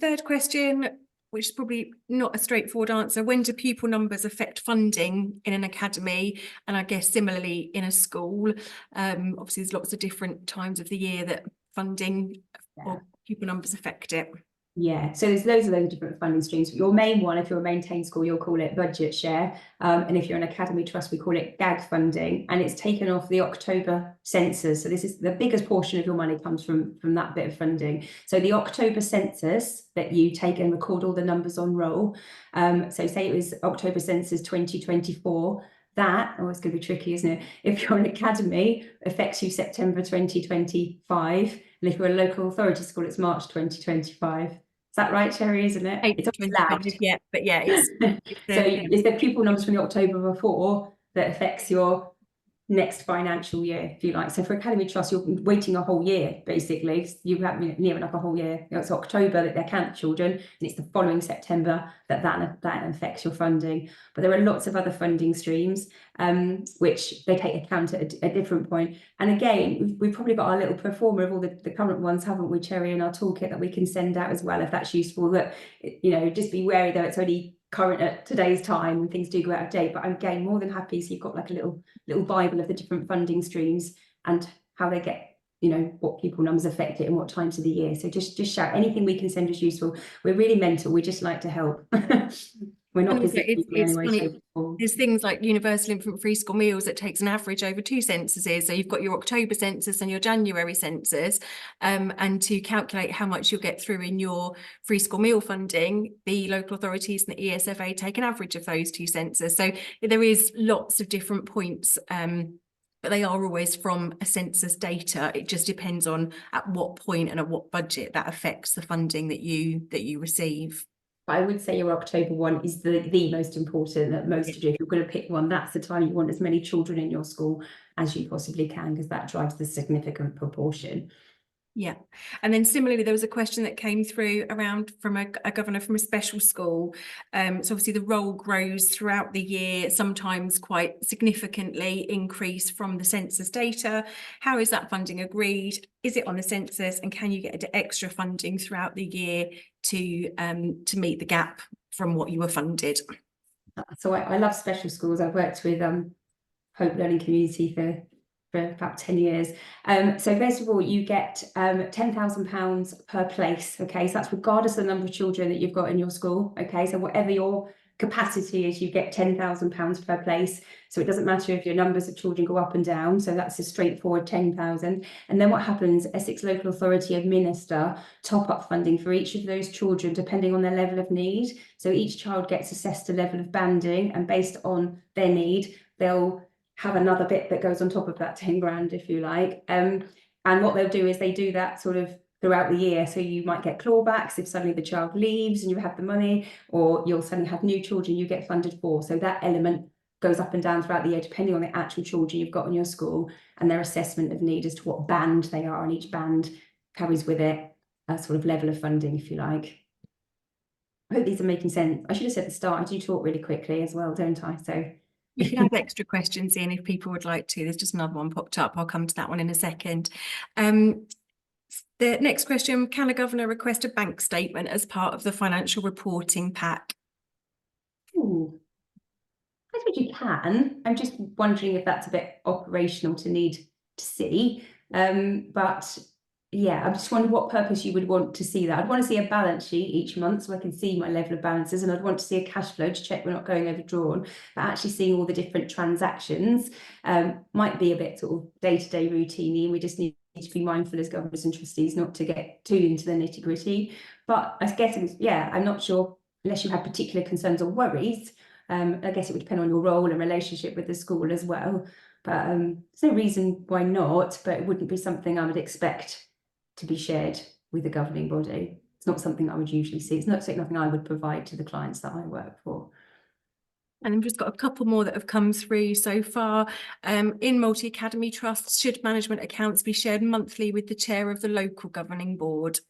Third question, which is probably not a straightforward answer. When do pupil numbers affect funding in an academy? And I guess similarly in a school? Obviously, there's lots of different times of the year that funding or pupil numbers affect it. Yeah, so there's loads of different funding streams. Your main one, if you're a maintained school, you'll call it budget share. And if you're an academy trust, we call it GAG funding. And it's taken off the October census. So this is the biggest portion of your money comes from that bit of funding. So the October census that you take and record all the numbers on roll. So say it was October census 2024. That, oh, it's going to be tricky, isn't it? If you're an academy, affects you September 2025. And if you're a local authority school, it's March 2025. Is that right, Cherry, isn't it? It's lagged. Yeah, but yeah, it's so it's the pupil numbers from the October before that affects your next financial year, if you like. So for Academy Trust, you're waiting a whole year, basically. You have near enough a whole year. You know, it's October that they're count children, and it's the following September that affects your funding. But there are lots of other funding streams, which they take account at a different point. And again, we've probably got our little pro forma of all the current ones, haven't we, Cherry, in our toolkit that we can send out as well, if that's useful. That, you know, just be wary though, it's only current at today's time and things do go out of date. But I'm again more than happy, so you've got like a little Bible of the different funding streams and how they get, you know, what pupil numbers affect it and what times of the year. So just shout, anything we can send is useful. We're really mental, we just like to help. We're not busy people anyway. There's things like universal infant free school meals that takes an average over 2 censuses. So you've got your October census and your January census, and to calculate how much you'll get through in your free school meal funding, the local authorities and the ESFA take an average of those 2 censuses. So there is lots of different points, but they are always from a census data. It just depends on at what point and at what budget that affects the funding that you receive. I would say your October one is the most important that most of you, if you're going to pick one, that's the time you want as many children in your school as you possibly can, because that drives the significant proportion. Yeah. And then similarly, there was a question that came through around from a governor from a special school. So obviously the roll grows throughout the year, sometimes quite significantly increase from the census data. How is that funding agreed? Is it on the census? And can you get extra funding throughout the year to meet the gap from what you were funded? So I love special schools. I've worked with Hope Learning Community for about 10 years. So first of all, you get £10,000 per place. Okay, so that's regardless of the number of children that you've got in your school. Okay, so whatever your capacity is, you get £10,000 per place. So it doesn't matter if your numbers of children go up and down. So that's a straightforward 10,000. And then what happens? Essex Local Authority administer top-up funding for each of those children depending on their level of need. So each child gets assessed a level of banding, and based on their need, they'll have another bit that goes on top of that 10 grand, if you like. And what they'll do is they do that sort of throughout the year. So you might get clawbacks if suddenly the child leaves and you have the money, or you'll suddenly have new children you get funded for. So that element goes up and down throughout the year, depending on the actual children you've got in your school and their assessment of need as to what band they are, and each band carries with it a sort of level of funding, if you like. I hope these are making sense. I should have said at the start, I do talk really quickly as well, don't I? So you can add extra questions in if people would like to. There's just another one popped up. I'll come to that one in a second. The next question, can a governor request a bank statement as part of the financial reporting pack? ooh, I suppose you can. I'm just wondering if that's a bit operational to need to see. But yeah, I'm just wondering what purpose you would want to see that. I'd want to see a balance sheet each month so I can see my level of balances, and I'd want to see a cash flow to check we're not going overdrawn. But actually seeing all the different transactions might be a bit sort of day-to-day routine, and we just need to be mindful as governors and trustees not to get too into the nitty-gritty. But I guess yeah, I'm not sure, unless you have particular concerns or worries. I guess it would depend on your role and relationship with the school as well. But there's no reason why not, but it wouldn't be something I would expect to be shared with the governing body. It's not something I would usually see. It's not nothing I would provide to the clients that I work for. And I've just got a couple more that have come through so far. In multi-academy trusts, should management accounts be shared monthly with the chair of the local governing board?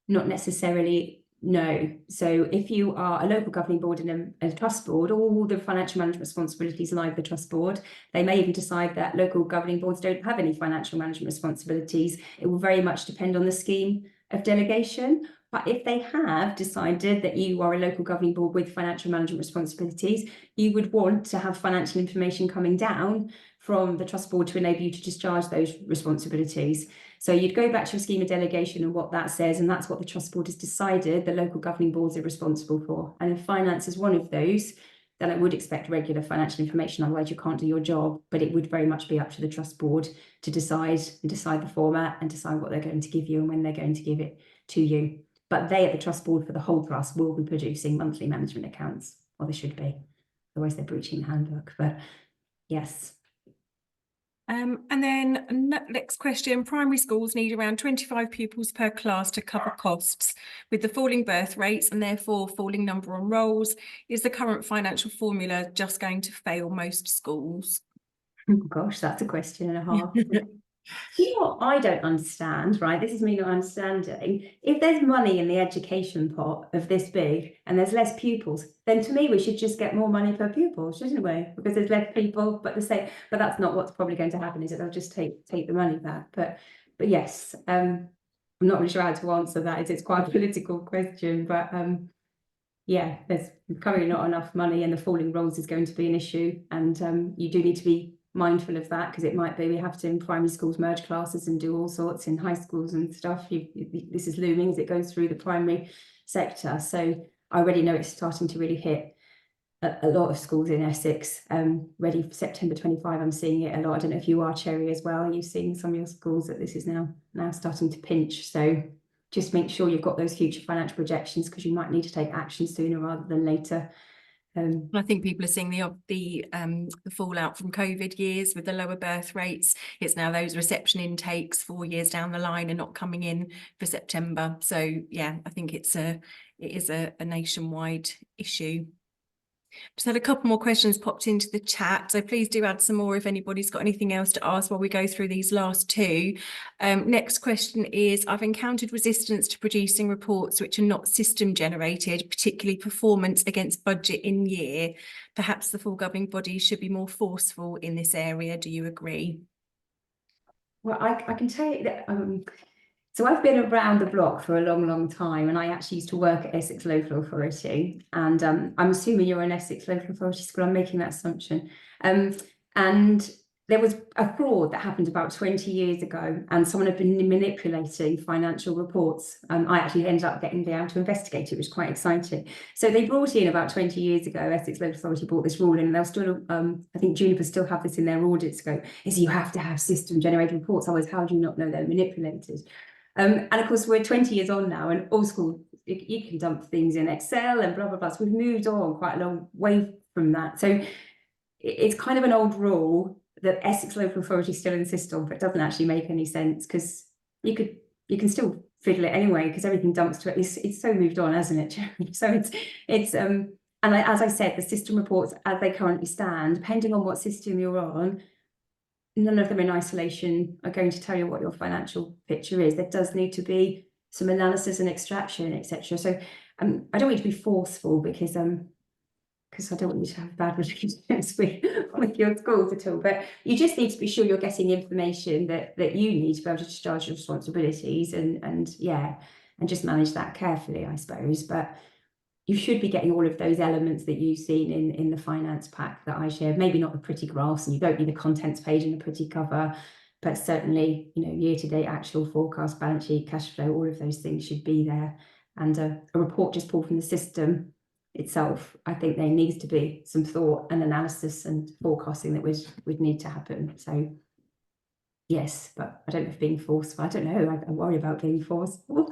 Not necessarily, no. So if you are a local governing board and a trust board, all the financial management responsibilities lie with the trust board. They may even decide that local governing boards don't have any financial management responsibilities. It will very much depend on the scheme of delegation. But if they have decided that you are a local governing board with financial management responsibilities, you would want to have financial information coming down from the trust board to enable you to discharge those responsibilities. So you'd go back to your scheme of delegation and what that says, and that's what the trust board has decided the local governing boards are responsible for. And if finance is one of those, then I would expect regular financial information, otherwise you can't do your job. But it would very much be up to the trust board to decide the format and decide what they're going to give you and when they're going to give it to you. But they at the trust board for the whole trust will be producing monthly management accounts, or they should be, otherwise they're breaching the handbook. But yes. And then next question, primary schools need around 25 pupils per class to cover costs. With the falling birth rates and therefore falling number on rolls, is the current financial formula just going to fail most schools? Oh gosh, that's a question and a half. You know what I don't understand, right? This is me not understanding. If there's money in the education pot of this big and there's less pupils, then to me we should just get more money per pupil, shouldn't we? Because there's less people, but that's not what's probably going to happen, is it? They'll just take the money back. But yes, I'm not really sure how to answer that. It's quite a political question, but yeah, there's currently not enough money, and the falling rolls is going to be an issue, and you do need to be mindful of that, because it might be we have to in primary schools merge classes and do all sorts in high schools and stuff. This is looming as it goes through the primary sector. So I already know it's starting to really hit a lot of schools in Essex. Ready for September 25, I'm seeing it a lot. I don't know if you are, Cherry, as well. Are you seeing some of your schools that this is now starting to pinch? So just make sure you've got those future financial projections, because you might need to take action sooner rather than later. I think people are seeing the fallout from COVID years with the lower birth rates. It's now those reception intakes 4 years down the line are not coming in for September. So yeah, I think it is a nationwide issue. Just had a couple more questions popped into the chat, so please do add some more if anybody's got anything else to ask while we go through these last two. Next question is, I've encountered resistance to producing reports which are not system generated, particularly performance against budget in year. Perhaps the full governing body should be more forceful in this area. Do you agree? Well, I can tell you that so I've been around the block for a long, long time, and I actually used to work at Essex Local Authority, and I'm assuming you're an Essex Local Authority school, I'm making that assumption. And there was a fraud that happened about 20 years ago, and someone had been manipulating financial reports. I actually ended up getting down to investigate it, which was quite exciting. So they brought in about 20 years ago, Essex Local Authority brought this rule in, and they'll still, I think Juniper still have this in their audit scope, is you have to have system generated reports, otherwise how do you not know they're manipulated? And of course, we're 20 years on now, and all schools, you can dump things in Excel and blah, blah, blah. So we've moved on quite a long way from that. So it's kind of an old rule that Essex Local Authority still insist on, but it doesn't actually make any sense, because you can still fiddle it anyway, because everything dumps to it. It's so moved on, hasn't it, Jeremy? So it's and as I said, the system reports as they currently stand, depending on what system you're on, none of them in isolation are going to tell you what your financial picture is. There does need to be some analysis and extraction, etc. So I don't want you to be forceful, because I don't want you to have bad relationships with your schools at all. But you just need to be sure you're getting information that you need to be able to discharge your responsibilities and just manage that carefully, I suppose. But you should be getting all of those elements that you've seen in the finance pack that I shared. Maybe not the pretty graphs, and you don't need the contents page and the pretty cover, but certainly, you know, year-to-date actual forecast, balance sheet, cash flow, all of those things should be there. And a report just pulled from the system itself, I think there needs to be some thought and analysis and forecasting that would need to happen. So yes, but I don't know if being forceful, I don't know, I worry about being forceful.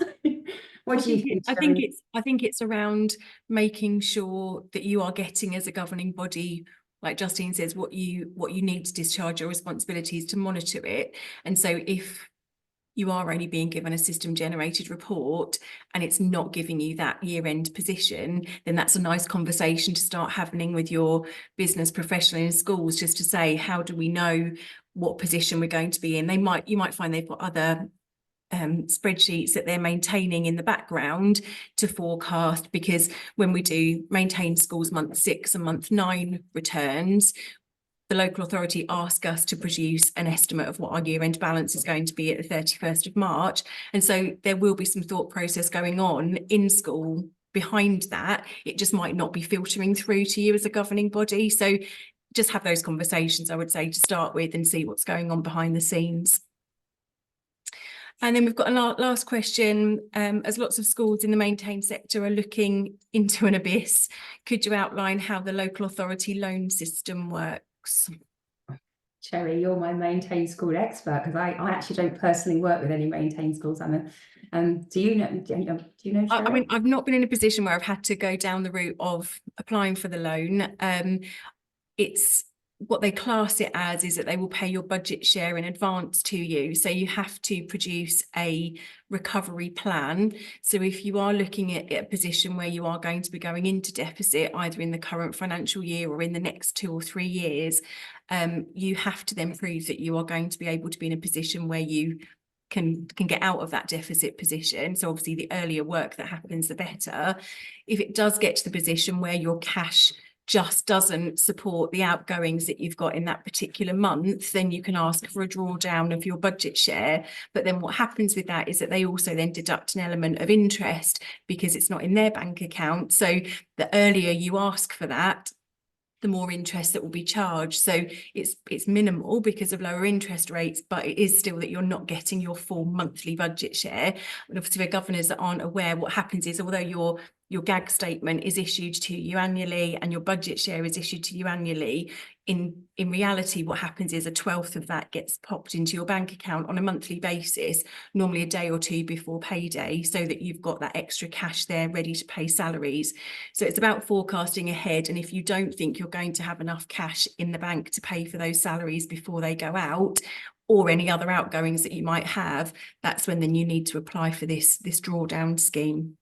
What do you think? I think it's around making sure that you are getting, as a governing body, like Justine says, what you need to discharge your responsibilities to monitor it. And so if you are only being given a system generated report and it's not giving you that year-end position, then that's a nice conversation to start having with your business professional in schools, just to say, how do we know what position we're going to be in? You might find they've got other spreadsheets that they're maintaining in the background to forecast, because when we do maintain schools month 6 and month 9 returns, the local authority ask us to produce an estimate of what our year-end balance is going to be at the 31st of March. And so there will be some thought process going on in school behind that. It just might not be filtering through to you as a governing body. So just have those conversations, I would say, to start with, and see what's going on behind the scenes. And then we've got a last question. As lots of schools in the maintained sector are looking into an abyss, could you outline how the local authority loan system works? Cherry, you're my maintained school expert, because I actually don't personally work with any maintained schools. Do you know? Cherry? I mean, I've not been in a position where I've had to go down the route of applying for the loan. It's what they class it as is that they will pay your budget share in advance to you. So you have to produce a recovery plan. So if you are looking at a position where you are going to be going into deficit, either in the current financial year or in the next 2 or 3 years, you have to then prove that you are going to be able to be in a position where you can get out of that deficit position. So obviously the earlier work that happens, the better. If it does get to the position where your cash just doesn't support the outgoings that you've got in that particular month, then you can ask for a drawdown of your budget share. But then what happens with that is that they also then deduct an element of interest, because it's not in their bank account. So the earlier you ask for that, the more interest that will be charged. So it's minimal because of lower interest rates, but it is still that you're not getting your full monthly budget share. And obviously for governors that aren't aware, what happens is, although your GAG statement is issued to you annually and your budget share is issued to you annually, in reality, what happens is 1/12 of that gets popped into your bank account on a monthly basis, normally a day or 2 before payday, so that you've got that extra cash there ready to pay salaries. So it's about forecasting ahead. And if you don't think you're going to have enough cash in the bank to pay for those salaries before they go out, or any other outgoings that you might have, that's when then you need to apply for this drawdown scheme.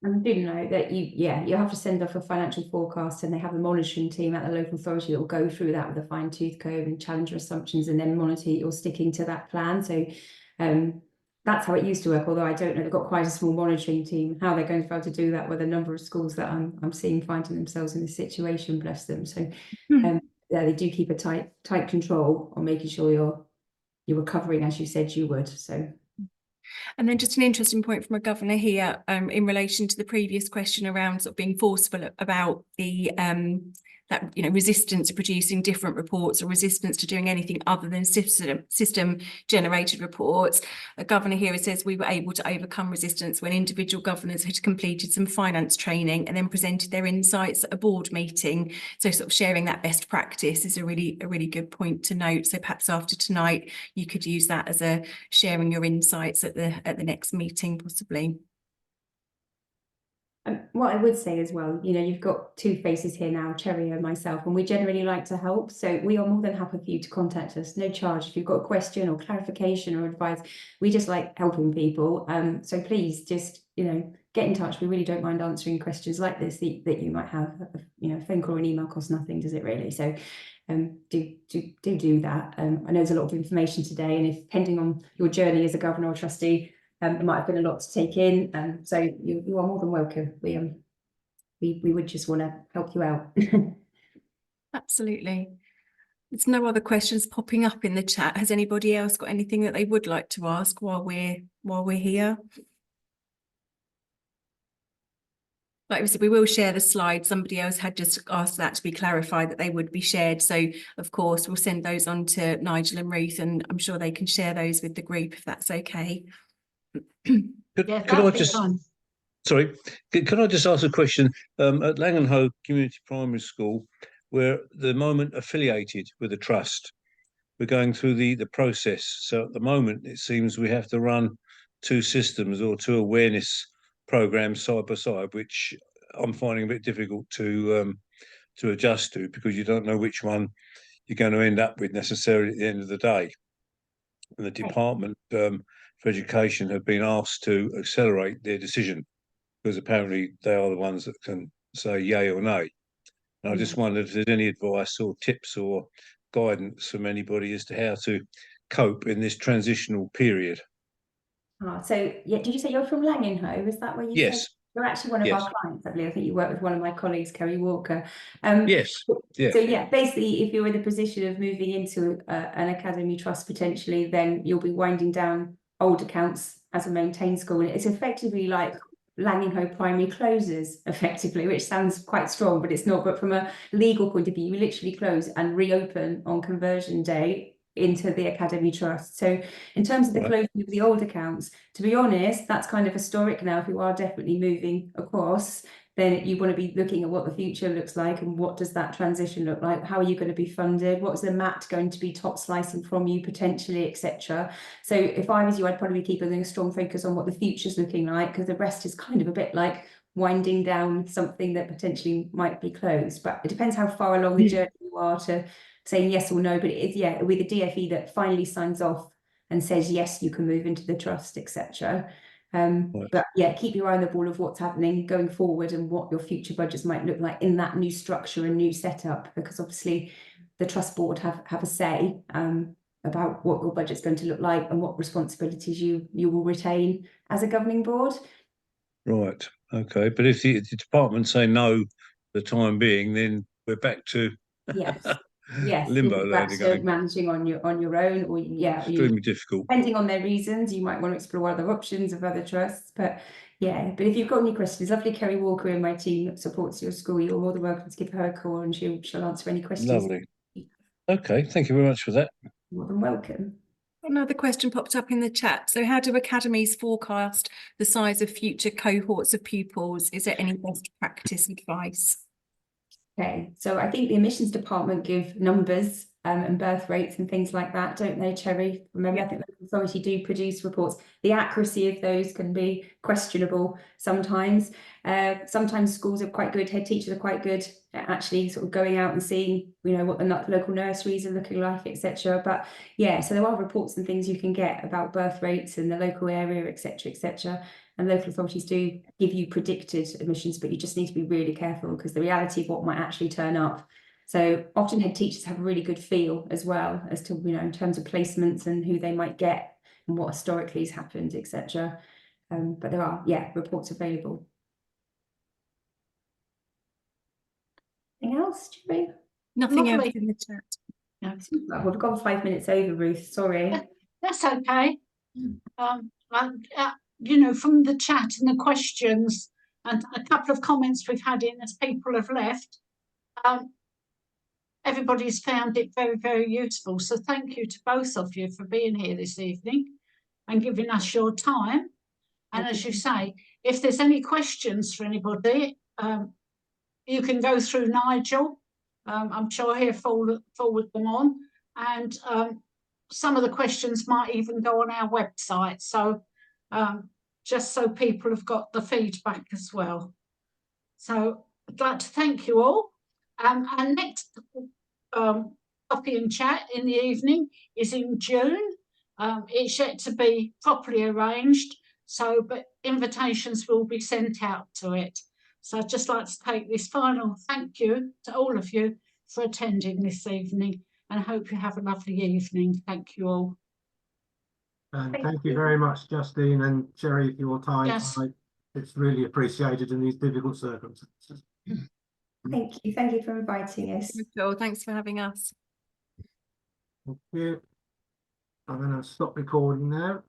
And I do know that you have to send off a financial forecast, and they have a monitoring team at the local authority that will go through that with a fine-tooth comb and challenge your assumptions, and then monitor you're sticking to that plan. So that's how it used to work, although I don't know, they've got quite a small monitoring team, how they're going to be able to do that with a number of schools that I'm seeing finding themselves in this situation, bless them. So yeah, they do keep a tight control on making sure you're recovering as you said you would. So. And then just an interesting point from a governor here, in relation to the previous question around sort of being forceful about the that, you know, resistance to producing different reports or resistance to doing anything other than system generated reports. A governor here says we were able to overcome resistance when individual governors had completed some finance training and then presented their insights at a board meeting. So sort of sharing that best practice is a really good point to note. So perhaps after tonight, you could use that as a sharing your insights at the next meeting, possibly. What I would say as well, you know, you've got two faces here now, Cherry and myself, and we generally like to help. So we are more than happy for you to contact us, no charge. If you've got a question or clarification or advice, we just like helping people. So please just, you know, get in touch. We really don't mind answering questions like this that you might have. You know, a phone call or an email costs nothing, does it really? So do that. I know there's a lot of information today, and if depending on your journey as a governor or trustee, it might have been a lot to take in, so you are more than welcome. We would just want to help you out. Absolutely. There's no other questions popping up in the chat. Has anybody else got anything that they would like to ask while we're here? Like we said, we will share the slides. Somebody else had just asked that to be clarified, that they would be shared. So of course we'll send those on to Nigel and Ruth, and I'm sure they can share those with the group if that's okay. Could I just, sorry, can I just ask a question? At Langenhoe Community Primary School, we're at the moment affiliated with a trust. We're going through the process. So at the moment, it seems we have to run two systems or two awareness programs side by side, which I'm finding a bit difficult to adjust to, because you don't know which one you're going to end up with necessarily at the end of the day. And the Department for Education have been asked to accelerate their decision, because apparently they are the ones that can say yay or nay. And I just wondered if there's any advice or tips or guidance from anybody as to how to cope in this transitional period. So yeah, did you say you're from Langenhoe? Is that where you Yes. said? You're actually one of Yes. our clients, I believe. I think you work with one of my colleagues, Kerry Walker. Yes. Yeah. So yeah, basically, if you're in the position of moving into an academy trust potentially, then you'll be winding down old accounts as a maintained school, and it's effectively like Langenhoe Primary closes effectively, which sounds quite strong, but it's not. But from a legal point of view, you literally close and reopen on conversion day into the academy trust. So in terms of the closing of the old accounts, to be honest, that's kind of historic now. If you are definitely moving across, then you want to be looking at what the future looks like, and what does that transition look like? How are you going to be funded? What's the MAT going to be top slicing from you potentially, etc. So if I was you, I'd probably be keeping a strong focus on what the future's looking like, because the rest is kind of a bit like winding down something that potentially might be closed. But it depends how far along the journey you are to saying yes or no. But it is, yeah, with the DFE that finally signs off and says yes, you can move into the trust, etc. But yeah, keep your eye on the ball of what's happening going forward and what your future budgets might look like in that new structure and new setup, because obviously the trust board have a say about what your budget's going to look like and what responsibilities you will retain as a governing board. Right. Okay. But if the department say no for the time being, then we're back to yes, limbo land again. Managing on your own, or extremely difficult. Depending on their reasons, you might want to explore other options of other trusts. But yeah, but if you've got any questions, lovely Kerry Walker in my team that supports your school, you're more than welcome to give her a call, and she'll answer any questions. Lovely. Okay, thank you very much for that. More than welcome. Another question popped up in the chat. So how do academies forecast the size of future cohorts of pupils? Is there any best practice advice? Okay, so I think the admissions department give numbers and birth rates and things like that, don't they, Cherry? Remember, I think the authority do produce reports. The accuracy of those can be questionable sometimes. Sometimes schools are quite good, head teachers are quite good at actually sort of going out and seeing, you know, what the local nurseries are looking like, etc. But yeah, so there are reports and things you can get about birth rates in the local area, etc., etc. And local authorities do give you predicted admissions, but you just need to be really careful, because the reality of what might actually turn up. So often head teachers have a really good feel as well as to, you know, in terms of placements and who they might get and what historically has happened, etc. But there are, reports available. Anything else, Jerry? Nothing else in the chat. No. Well, we've gone 5 minutes over, Ruth. Sorry. That's okay. You know, from the chat and the questions and a couple of comments we've had in as people have left, everybody's found it very, very useful. So thank you to both of you for being here this evening and giving us your time. And as you say, if there's any questions for anybody, you can go through Nigel. I'm sure he'll forward them on. And some of the questions might even go on our website. So just so people have got the feedback as well. So I'd like to thank you all. Our next coffee and chat in the evening is in June. It's yet to be properly arranged, but invitations will be sent out to it. So I'd just like to take this final thank you to all of you for attending this evening, and I hope you have a lovely evening. Thank you all. And Thank thank you you. very much, Justine and Sherry, for your time Yes. tonight. It's really appreciated in these difficult circumstances. Thank you. Thank you for inviting us. Phil, thanks for having us. Thank you. I'm going to stop recording now.